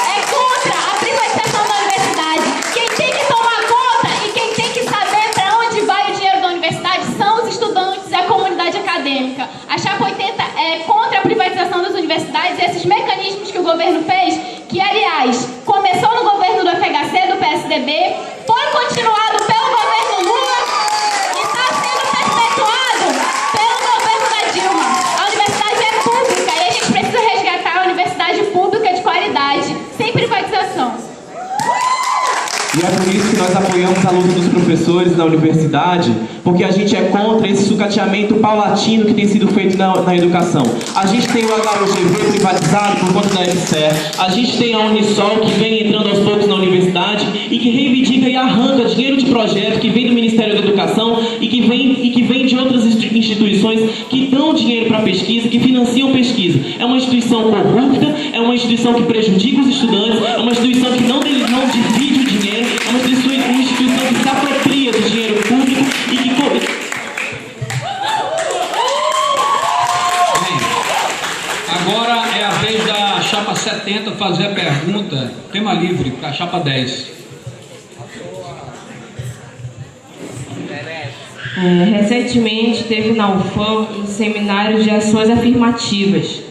Speaker 8: é contra a privatização da universidade. Quem tem que tomar conta e quem tem que saber para onde vai o dinheiro da universidade são os estudantes e a comunidade acadêmica. A chapa 80 é contra a privatização das universidades e esses mecanismos que o governo fez, que, aliás, começou no governo do FHC, do PSDB, foi continuado pelo governo Lula e está sendo perpetuado pelo governo da Dilma. A universidade é pública e a gente precisa resgatar a universidade pública de qualidade, sem privatização.
Speaker 10: E é por isso que nós apoiamos a luta dos professores na universidade, porque a gente é contra esse sucateamento paulatino que tem sido feito na educação. A gente tem o HUGV privatizado por conta da FCE, a gente tem a Unisol que vem entrando aos poucos na universidade e que reivindica e arranca dinheiro de projeto que vem do Ministério da Educação e que vem de outras instituições que dão dinheiro para pesquisa, que financiam pesquisa. É uma instituição corrupta, é uma instituição que prejudica os estudantes, é uma instituição que não divide o dinheiro, é uma instituição que se apropria do dinheiro público e que...
Speaker 3: Agora é a vez da chapa 70 fazer a pergunta, tema livre, para a chapa 10.
Speaker 15: Recentemente teve na UFAM um seminário de ações afirmativas.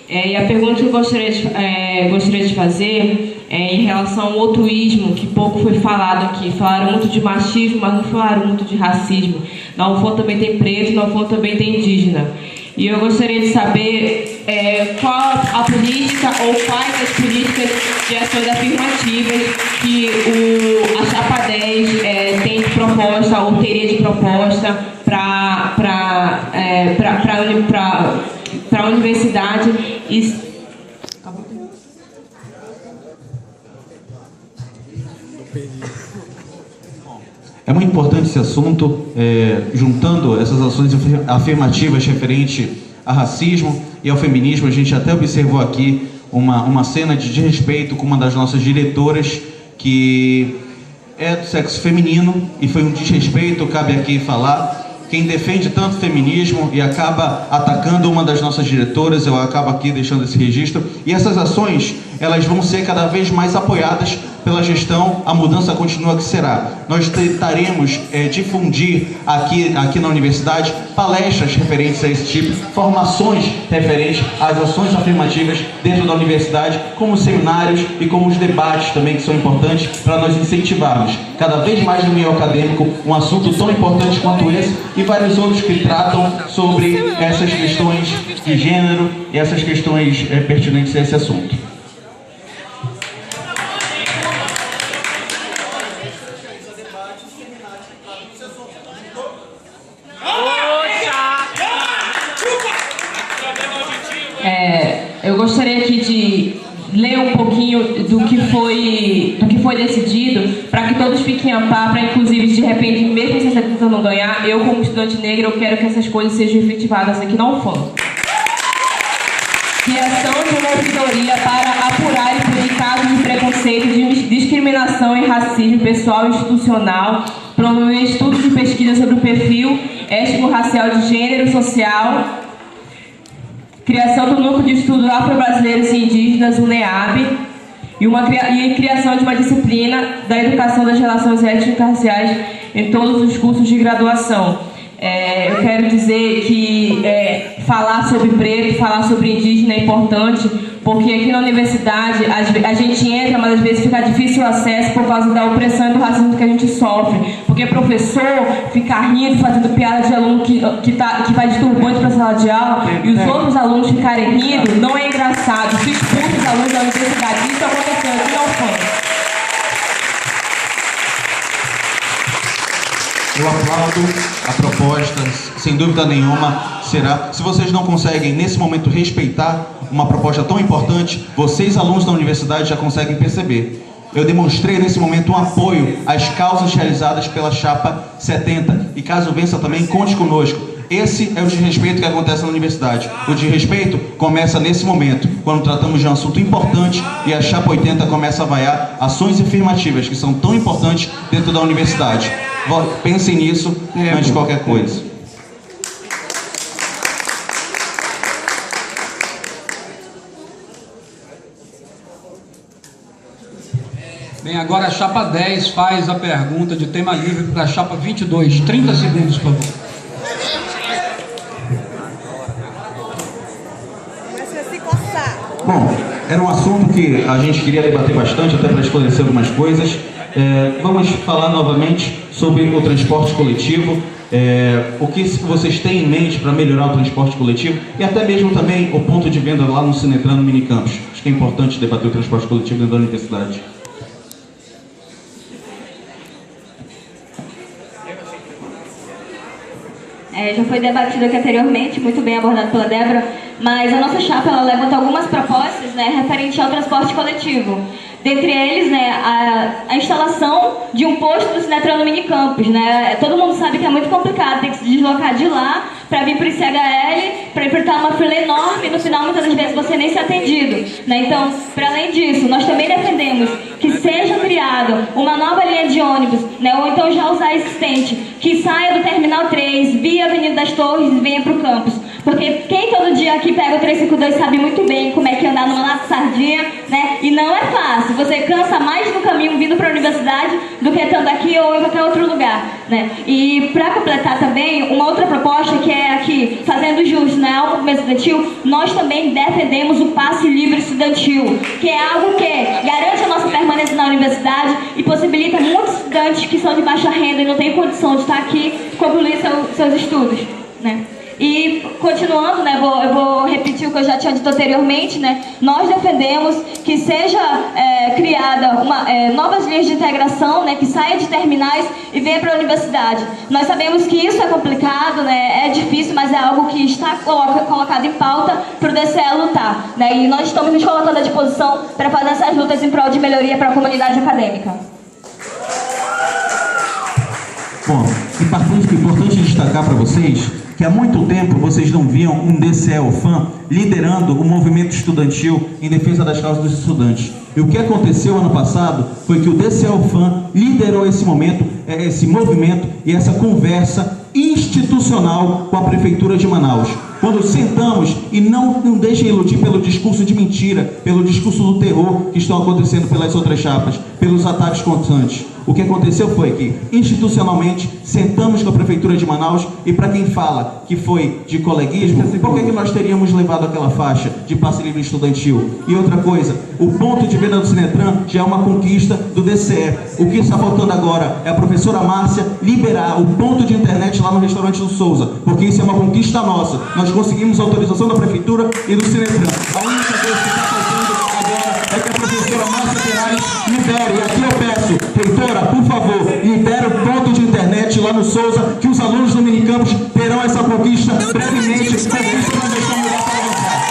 Speaker 15: E a pergunta que eu gostaria de fazer é em relação ao altruísmo, que pouco foi falado aqui. Falaram muito de machismo, mas não falaram muito de racismo. Na UFAM também tem preto, na UFAM também tem indígena. E eu gostaria de saber qual a política ou quais as políticas de ações afirmativas que a chapa 10 tem de proposta ou teria de proposta para a universidade.
Speaker 9: É muito importante esse assunto, juntando essas ações afirmativas referente a racismo e ao feminismo. A gente até observou aqui uma cena de desrespeito com uma das nossas diretoras, que é do sexo feminino, e foi um desrespeito, cabe aqui falar. Quem defende tanto feminismo e acaba atacando uma das nossas diretoras, eu acabo aqui deixando esse registro. E essas ações, elas vão ser cada vez mais apoiadas pela gestão. A mudança continua que será. Nós tentaremos difundir aqui na universidade palestras referentes a esse tipo, formações referentes às ações afirmativas dentro da universidade, como seminários e como os debates também, que são importantes para nós incentivarmos cada vez mais no meio acadêmico um assunto tão importante quanto esse e vários outros que tratam sobre essas questões de gênero e essas questões pertinentes a esse assunto.
Speaker 15: gostaria aqui de ler um pouquinho do que foi decidido, para que todos fiquem a par, para inclusive, de repente, mesmo se essa discussão não ganhar, eu como estudante negra, eu quero que essas coisas sejam efetivadas aqui na UFAM. Criação de uma ouvidoria para apurar e punir casos de preconceito, de discriminação e racismo pessoal e institucional, promover estudos e pesquisas sobre o perfil étnico-racial de gênero social, criação do Núcleo de Estudos Afro-Brasileiros e Indígenas, o NEAB, e criação de uma disciplina da educação das relações étnico-raciais em todos os cursos de graduação. Eu quero dizer que falar sobre preto, falar sobre indígena é importante, porque aqui na universidade a gente entra, mas às vezes fica difícil o acesso por causa da opressão e do racismo que a gente sofre. Porque professor fica rindo, fazendo piada de aluno que vai disturbante para a sala de aula, e os outros alunos ficarem rindo, não é engraçado. Se expulsa os alunos da universidade. Isso aconteceu aqui na UFAM.
Speaker 9: Eu aplaudo a proposta, sem dúvida nenhuma será. Se vocês não conseguem, nesse momento, respeitar uma proposta tão importante, vocês, alunos da universidade, já conseguem perceber. Eu demonstrei, nesse momento, um apoio às causas realizadas pela Chapa 70. E caso vença também, conte conosco. Esse é o desrespeito que acontece na universidade. O desrespeito começa nesse momento, quando tratamos de um assunto importante e a Chapa 80 começa a vaiar ações afirmativas, que são tão importantes dentro da universidade. Pensem nisso antes de qualquer coisa.
Speaker 3: Bem, agora a Chapa 10 faz a pergunta de tema livre para a Chapa 22. 30 segundos, por favor.
Speaker 9: Bom, era um assunto que a gente queria debater bastante, até para esclarecer algumas coisas. Vamos falar novamente sobre o transporte coletivo, o que vocês têm em mente para melhorar o transporte coletivo e até mesmo também o ponto de venda lá no Sinetran, no Minicampus. Acho que é importante debater o transporte coletivo dentro da universidade.
Speaker 4: Já foi debatido aqui anteriormente, muito bem abordado pela Débora, mas a nossa chapa ela levanta algumas propostas, referente ao transporte coletivo. Dentre eles, a instalação de um posto do Sinetran no Minicampus. Todo mundo sabe que é muito complicado, tem que se deslocar de lá para vir para o ICHL, para enfrentar uma fila enorme e no final muitas das vezes você nem ser atendido. Então, para além disso, nós também defendemos que seja criada uma nova linha de ônibus, ou então já usar a existente, que saia do Terminal 3, via Avenida das Torres e venha para o campus. Porque quem todo dia aqui pega o 352 sabe muito bem como é que é andar numa lata sardinha, e não é fácil. Você cansa mais no caminho vindo para a universidade do que estando aqui ou em qualquer outro lugar, E para completar também, uma outra proposta que é aqui, fazendo jus, ao movimento estudantil, nós também defendemos o passe livre estudantil, que é algo que garante a nossa permanência na universidade e possibilita muitos estudantes que são de baixa renda e não têm condição de estar aqui concluir seus estudos, E, continuando, eu vou repetir o que eu já tinha dito anteriormente, nós defendemos que seja criada novas linhas de integração, que saia de terminais e venha para a universidade. Nós sabemos que isso é complicado, é difícil, mas é algo que está colocado em pauta para o DCE lutar. E nós estamos nos colocando à disposição para fazer essas lutas em prol de melhoria para a comunidade acadêmica.
Speaker 9: Bom, importante destacar para vocês que há muito tempo vocês não viam um DCE UFAM liderando o movimento estudantil em defesa das causas dos estudantes. E o que aconteceu ano passado foi que o DCE UFAM liderou esse movimento e essa conversa institucional com a Prefeitura de Manaus. Quando sentamos, e não deixem iludir pelo discurso de mentira, pelo discurso do terror que estão acontecendo pelas outras chapas, pelos ataques constantes. O que aconteceu foi que, institucionalmente, sentamos com a Prefeitura de Manaus e para quem fala que foi de coleguismo, por que nós teríamos levado aquela faixa de passe livre estudantil? E outra coisa, o ponto de venda do Sinetran já é uma conquista do DCE. O que está faltando agora é a professora Márcia liberar o ponto de internet lá no restaurante do Souza, porque isso é uma conquista nossa. Nós conseguimos a autorização da Prefeitura e do Sinetran. A única coisa que está faltando agora é que a professora Márcia Ferrari libere. E aqui eu peço, reitora, por favor, libere o ponto de internet lá no Souza, que os alunos do Minicampus terão essa conquista brevemente. Conquista para deixar o lugar para avançar.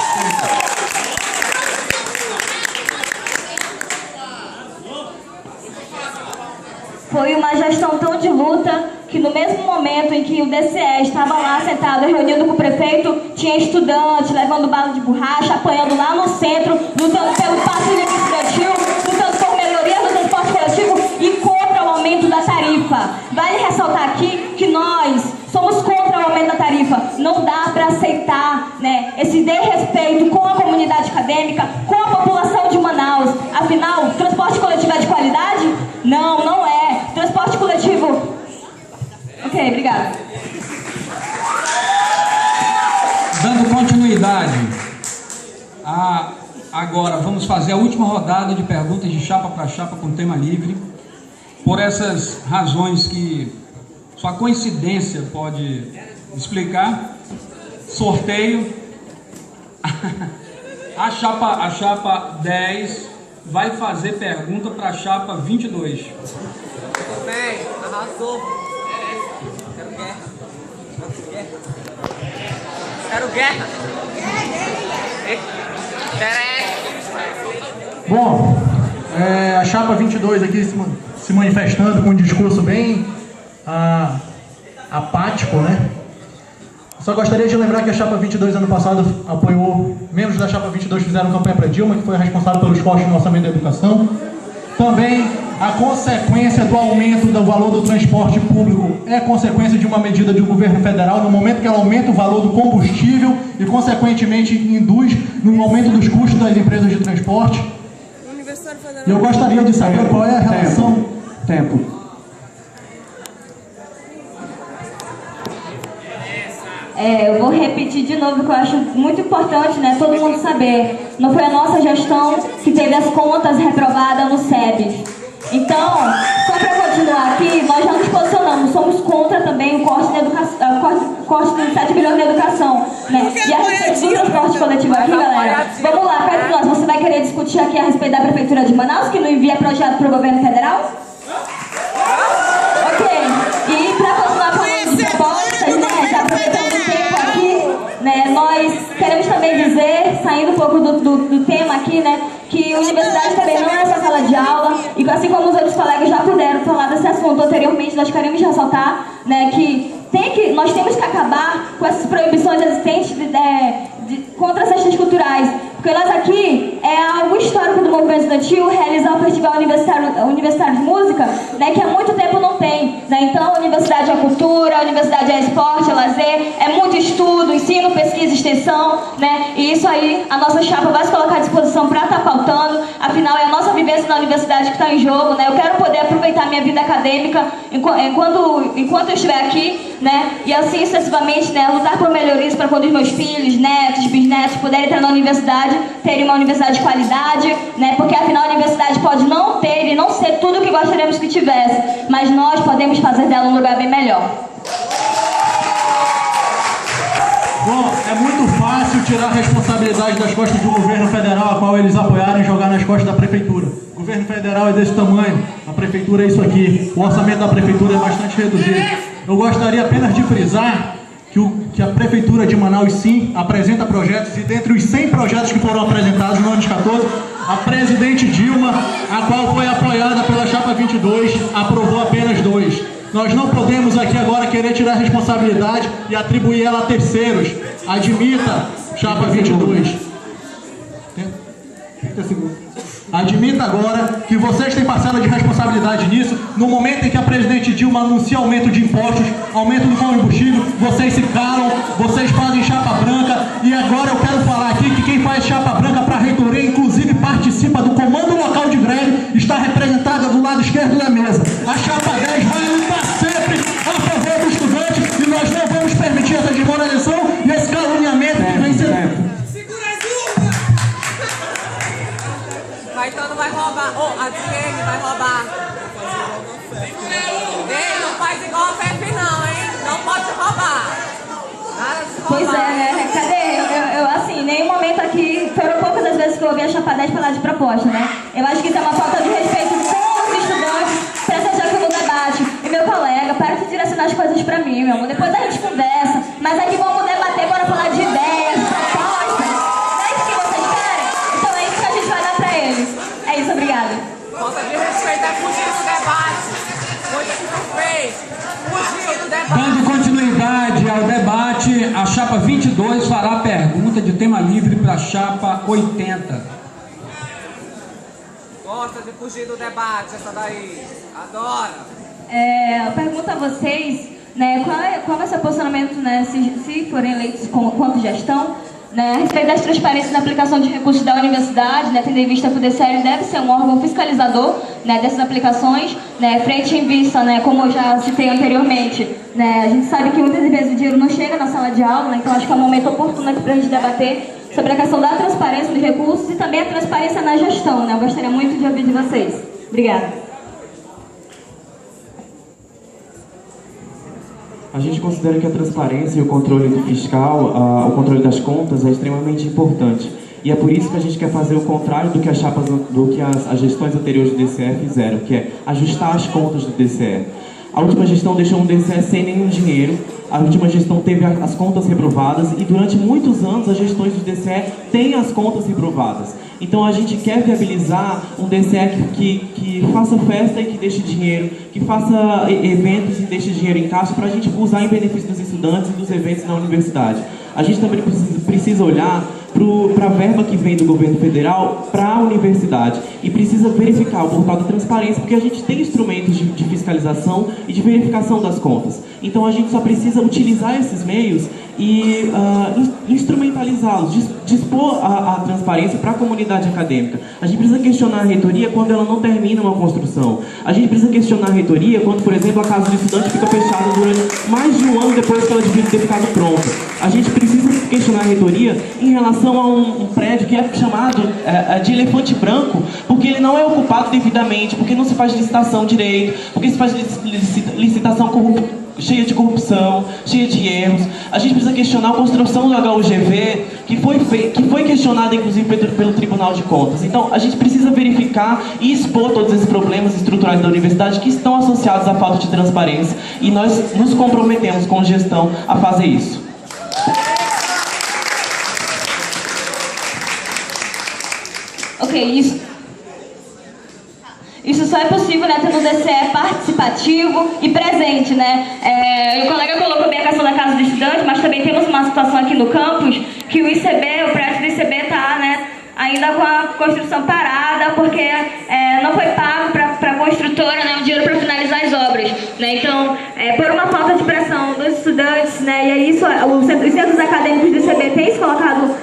Speaker 4: Foi uma gestão tão de luta que no mesmo momento em que o DCE estava lá sentado, reunido com o prefeito, tinha estudantes levando bala de borracha, apanhando lá no centro, lutando pelo passe livre estudantil, lutando por melhoria do transporte coletivo e contra o aumento da tarifa. Vale ressaltar aqui que nós somos contra o aumento da tarifa. Não dá para aceitar, né, esse desrespeito com a comunidade acadêmica, com a população de Manaus. Afinal, transporte coletivo é de qualidade? Não, não é. Transporte coletivo... Ok, obrigada.
Speaker 3: Dando continuidade, agora vamos fazer a última rodada de perguntas de chapa para chapa com tema livre. Por essas razões que só a coincidência pode explicar, sorteio. A chapa 10 vai fazer pergunta para a chapa 22.
Speaker 6: Tudo bem, arrasou. Quero guerra.
Speaker 5: Bom, a chapa 22 aqui se manifestando com um discurso bem apático, né? Só gostaria de lembrar que a chapa 22 ano passado apoiou, membros da chapa 22 fizeram campanha para Dilma, que foi responsável pelos cortes no orçamento da educação. Também a consequência do aumento do valor do transporte público é consequência de uma medida do governo federal, no momento que ela aumenta o valor do combustível e, consequentemente, induz no aumento dos custos das empresas de transporte. E eu gostaria de saber qual é a relação...
Speaker 4: Eu vou repetir de novo que eu acho muito importante, né, todo mundo saber. Não foi a nossa gestão que teve as contas reprovadas no SEB. Então, só para continuar aqui, nós já nos posicionamos, somos contra também o corte de 7 bilhões na educação, né? E a respeito do transporte coletivo aqui, galera, vamos lá, perto de nós, você vai querer discutir aqui a respeito da Prefeitura de Manaus, que não envia projeto para o governo federal? Ok, e para continuar falando de propostas, né, já aproveitando o tempo aqui, né, nós queremos também dizer, saindo um pouco do tema aqui, né, que a universidade também não é só sala de aula, e assim como os outros colegas já puderam falar desse assunto anteriormente, nós queremos ressaltar, né, que nós temos que acabar com essas proibições existentes contra as cestas culturais, porque nós aqui é algo histórico do movimento estudantil realizar o Festival Universitário de Música, né, que há muito tempo não tem, né? Então a universidade é cultura, a universidade é esporte, é lazer, é muito estudo, ensino, pesquisa, extensão, né? E isso aí a nossa chapa vai se colocar à disposição para estar pautando, afinal é a nossa vivência na universidade que está em jogo, né? Eu quero poder aproveitar minha vida acadêmica enquanto eu estiver aqui, né? E assim sucessivamente, né, lutar por melhorias para quando os meus filhos, netos, bisnetos puderem entrar na universidade, terem uma universidade de qualidade, né? Porque afinal a universidade pode não ter e não ser tudo o que gostaríamos que tivesse, mas nós podemos fazer dela um lugar bem melhor.
Speaker 5: Bom, é muito fácil tirar a responsabilidade das costas do governo federal, a qual eles apoiaram, e jogar nas costas da prefeitura. O governo federal é desse tamanho, a prefeitura é isso aqui, o orçamento da prefeitura é bastante reduzido. Eu gostaria apenas de frisar que a Prefeitura de Manaus, sim, apresenta projetos, e dentre os 100 projetos que foram apresentados no ano de 14, a presidente Dilma, a qual foi apoiada pela chapa 22, aprovou apenas 2. Nós não podemos aqui agora querer tirar a responsabilidade e atribuir ela a terceiros. Admita, chapa 22. 30 segundos. Admita agora que vocês têm parcela de responsabilidade nisso. No momento em que a presidente Dilma anuncia aumento de impostos, aumento do combustível, vocês se calam, vocês fazem chapa branca. E agora eu quero falar aqui que quem faz chapa branca para a reitoria, inclusive participa do comando local de greve, está representada do lado esquerdo da mesa. A chapa 10 vai lutar sempre a favor do estudante, e nós não vamos permitir essa desmoralização e esse caluniamento que vem sendo...
Speaker 6: Caetano vai roubar, a Diene vai roubar. Ei, não faz igual a Pepe não, hein? Não pode roubar. Nada de roubar.
Speaker 4: Pois é, né? Cadê? Eu assim, em nenhum momento aqui, foram poucas as vezes que eu ouvi a chapa 10 falar de proposta, né? Eu acho que isso é uma falta de respeito com os estudantes, presta aqui no debate. E meu colega, para de direcionar as coisas pra mim, meu amor. Depois a gente conversa, mas aqui vamos debater, bora falar de ideias, de propostas. Não é isso que vocês querem? Então é isso que a gente vai dar pra eles. É isso, obrigada.
Speaker 6: Falta de respeito é fugir do debate.
Speaker 3: chapa 22 fará pergunta de tema livre para a chapa 80.
Speaker 6: Gosta de fugir do debate, essa daí. Adora.
Speaker 4: Eu pergunto a vocês, né, qual vai ser o posicionamento, né, se forem eleitos quanto gestão, né, a respeito das transparências na aplicação de recursos da universidade, né, tendo em vista que o DCE deve ser um órgão fiscalizador, né, dessas aplicações, né, frente em vista, né, como eu já citei anteriormente, né, a gente sabe que muitas vezes o dinheiro não chega na sala de aula, né, então acho que é um momento oportuno aqui para a gente debater sobre a questão da transparência dos recursos e também a transparência na gestão, né, eu gostaria muito de ouvir de vocês. Obrigada.
Speaker 10: A gente considera que a transparência e o controle fiscal, o controle das contas é extremamente importante. E é por isso que a gente quer fazer o contrário do que as gestões anteriores do DCE fizeram, que é ajustar as contas do DCE. A última gestão deixou um DCE sem nenhum dinheiro, a última gestão teve as contas reprovadas e durante muitos anos as gestões do DCE têm as contas reprovadas. Então a gente quer viabilizar um DCE que faça festa e que deixe dinheiro, que faça eventos e deixe dinheiro em caixa para a gente usar em benefício dos estudantes e dos eventos na universidade. A gente também precisa olhar para a verba que vem do governo federal para a universidade e precisa verificar o portal da transparência, porque a gente tem instrumentos de fiscalização e de verificação das contas. Então a gente só precisa utilizar esses meios e instrumentalizá-los, dispor a transparência para a comunidade acadêmica. A gente precisa questionar a reitoria quando ela não termina uma construção. A gente precisa questionar a reitoria quando, por exemplo, a casa do estudante fica fechada durante mais de um ano depois que ela devia ter ficado pronta. A gente precisa questionar a reitoria em relação a um prédio que é chamado de elefante branco, porque ele não é ocupado devidamente, porque não se faz licitação direito, porque se faz licitação cheia de corrupção, cheia de erros. A gente precisa questionar a construção do HUGV, que foi questionada inclusive pelo Tribunal de Contas. Então a gente precisa verificar e expor todos esses problemas estruturais da universidade que estão associados à falta de transparência, e nós nos comprometemos com a gestão a fazer isso.
Speaker 4: Ok, isso só é possível, né, tendo um DCE participativo e presente, né? O colega colocou bem a questão da casa do estudante, mas também temos uma situação aqui no campus que o prédio do ICB está, né, ainda com a construção parada, porque não foi pago para a construtora, né, o dinheiro para finalizar as obras, né? Então, por uma falta de pressão dos estudantes, né, e aí os centros acadêmicos do ICB têm se colocado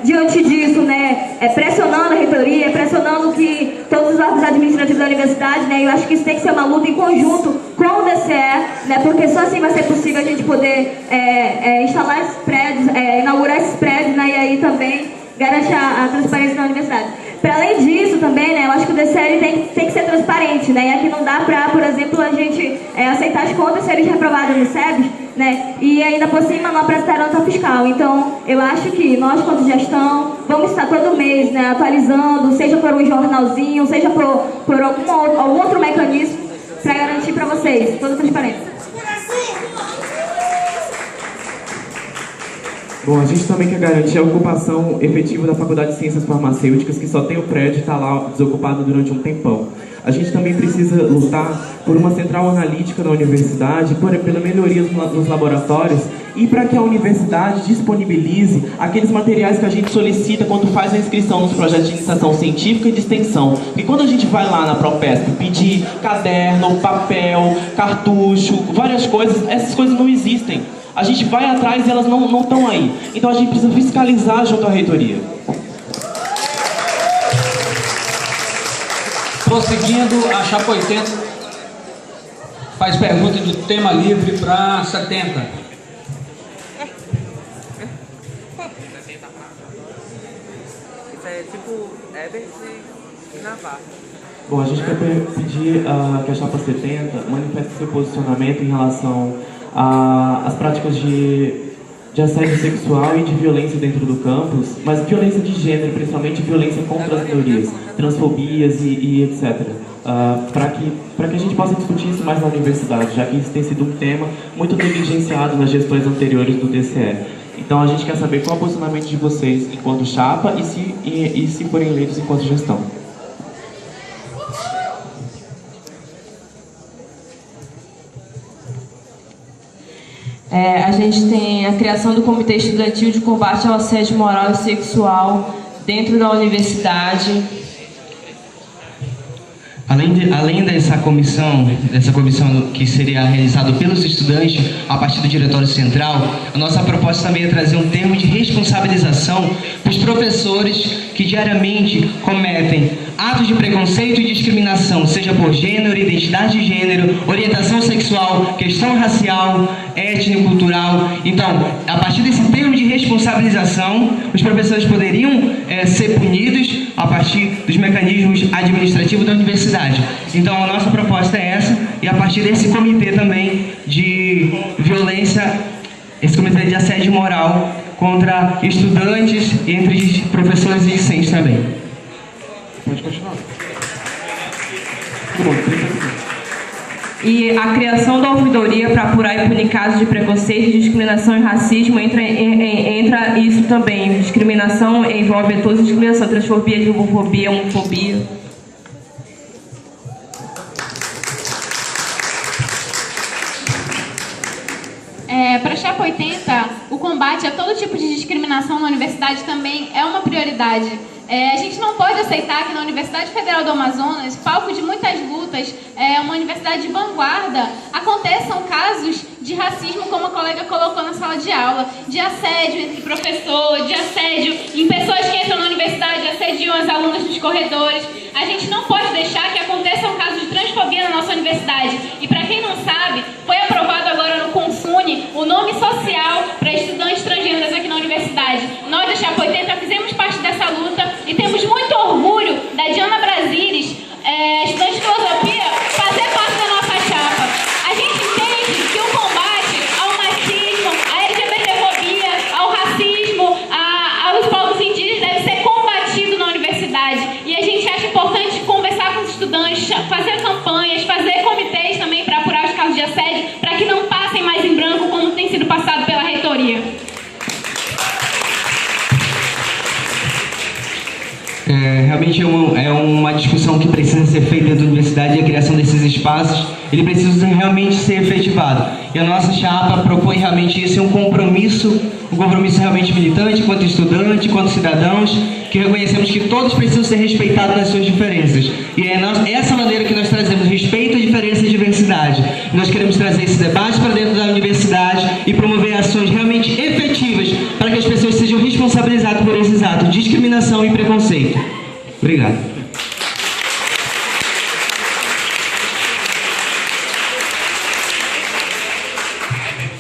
Speaker 4: diante disso, né, pressionando a reitoria, pressionando que todos os órgãos administrativos da universidade, né, eu acho que isso tem que ser uma luta em conjunto com o DCE, né, porque só assim vai ser possível a gente poder instalar esses prédios, inaugurar esses prédios, né, e aí também garante a transparência na universidade. Para além disso também, né, eu acho que o DCE tem que ser transparente, né, e aqui não dá para, por exemplo, a gente aceitar as contas serem reprovadas no SEBS, né, e ainda por cima não apresentar nota fiscal. Então, eu acho que nós, quanto gestão, vamos estar todo mês, né, atualizando, seja por um jornalzinho, seja por algum outro mecanismo, para garantir para vocês toda a transparência.
Speaker 10: Bom, a gente também quer garantir a ocupação efetiva da Faculdade de Ciências Farmacêuticas, que só tem o prédio e está lá desocupado durante um tempão. A gente também precisa lutar por uma central analítica na universidade, pela melhoria nos laboratórios e para que a universidade disponibilize aqueles materiais que a gente solicita quando faz a inscrição nos projetos de iniciação científica e de extensão. E quando a gente vai lá na Propesp pedir caderno, papel, cartucho, várias coisas, essas coisas não existem. A gente vai atrás e elas não estão aí. Então a gente precisa fiscalizar junto à reitoria.
Speaker 3: Prosseguindo, a chapa 80 faz pergunta de tema livre para 70.
Speaker 6: Isso é tipo Ebert e Navarro.
Speaker 10: Bom, a gente quer pedir que a chapa 70 manifeste seu posicionamento em relação às práticas de assédio sexual e de violência dentro do campus, mas violência de gênero, principalmente violência contra as minorias, transfobias e etc. Para que a gente possa discutir isso mais na universidade, já que isso tem sido um tema muito negligenciado nas gestões anteriores do DCE. Então a gente quer saber qual é o posicionamento de vocês enquanto chapa e se forem eleitos enquanto gestão.
Speaker 15: A gente tem a criação do Comitê Estudantil de Combate ao Assédio Moral e Sexual dentro da universidade.
Speaker 13: Além dessa comissão que seria realizada pelos estudantes a partir do Diretório Central, a nossa proposta também é trazer um termo de responsabilização para os professores que diariamente cometem atos de preconceito e discriminação, seja por gênero, identidade de gênero, orientação sexual, questão racial, étnico-cultural. Então, a partir desse termo de responsabilização, os professores poderiam ser punidos a partir dos mecanismos administrativos da universidade. Então, a nossa proposta é essa, e a partir desse comitê também de violência, esse comitê de assédio moral contra estudantes, entre professores e discentes também.
Speaker 11: Pode continuar.
Speaker 15: E a criação da ouvidoria para apurar e punir casos de preconceito, discriminação e racismo, entra isso também. Discriminação envolve todas as discriminações, transfobia, homofobia, homofobia.
Speaker 8: Para a Chapa 80, o combate a todo tipo de discriminação na universidade também é uma prioridade. A gente não pode aceitar que na Universidade Federal do Amazonas, palco de muitas lutas, uma universidade de vanguarda, aconteçam casos de racismo, como a colega colocou na sala de aula, de assédio entre professor, de assédio em pessoas que entram na universidade, assediam as alunas nos corredores. A gente não pode deixar que aconteça um caso de transfobia na nossa universidade. E para quem não sabe, foi aprovado agora no Consune o nome social para estudantes transgêneros aqui na universidade. Nós da Chapa 80 fizemos parte dessa luta e temos muito orgulho da Diana Brasilis, estudante de filosofia, fazer parte da nossa chapa. A gente entende que o combate ao machismo, à LGBTfobia, ao racismo, aos povos indígenas deve ser combatido na universidade. E a gente acha importante conversar com os estudantes, fazer campanhas, fazer comitês também para apurar os casos de assédio, para que não passem mais em branco como tem sido passado pela reitoria.
Speaker 13: Realmente é uma discussão que precisa ser feita dentro da universidade, e a criação desses espaços, ele precisa realmente ser efetivado. E a nossa chapa propõe realmente isso, um compromisso realmente militante, quanto estudante, quanto cidadãos, que reconhecemos que todos precisam ser respeitados nas suas diferenças. E é essa maneira que nós trazemos respeito à diferença e diversidade. Nós queremos trazer esse debate para dentro da universidade e promover ações realmente efetivas para que as pessoas sejam responsabilizadas por esses atos de discriminação e preconceito. Obrigado.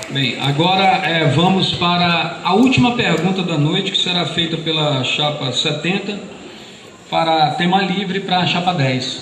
Speaker 3: Bem, agora vamos para a última pergunta da noite, que será feita pela Chapa 70, para tema livre para a Chapa 10.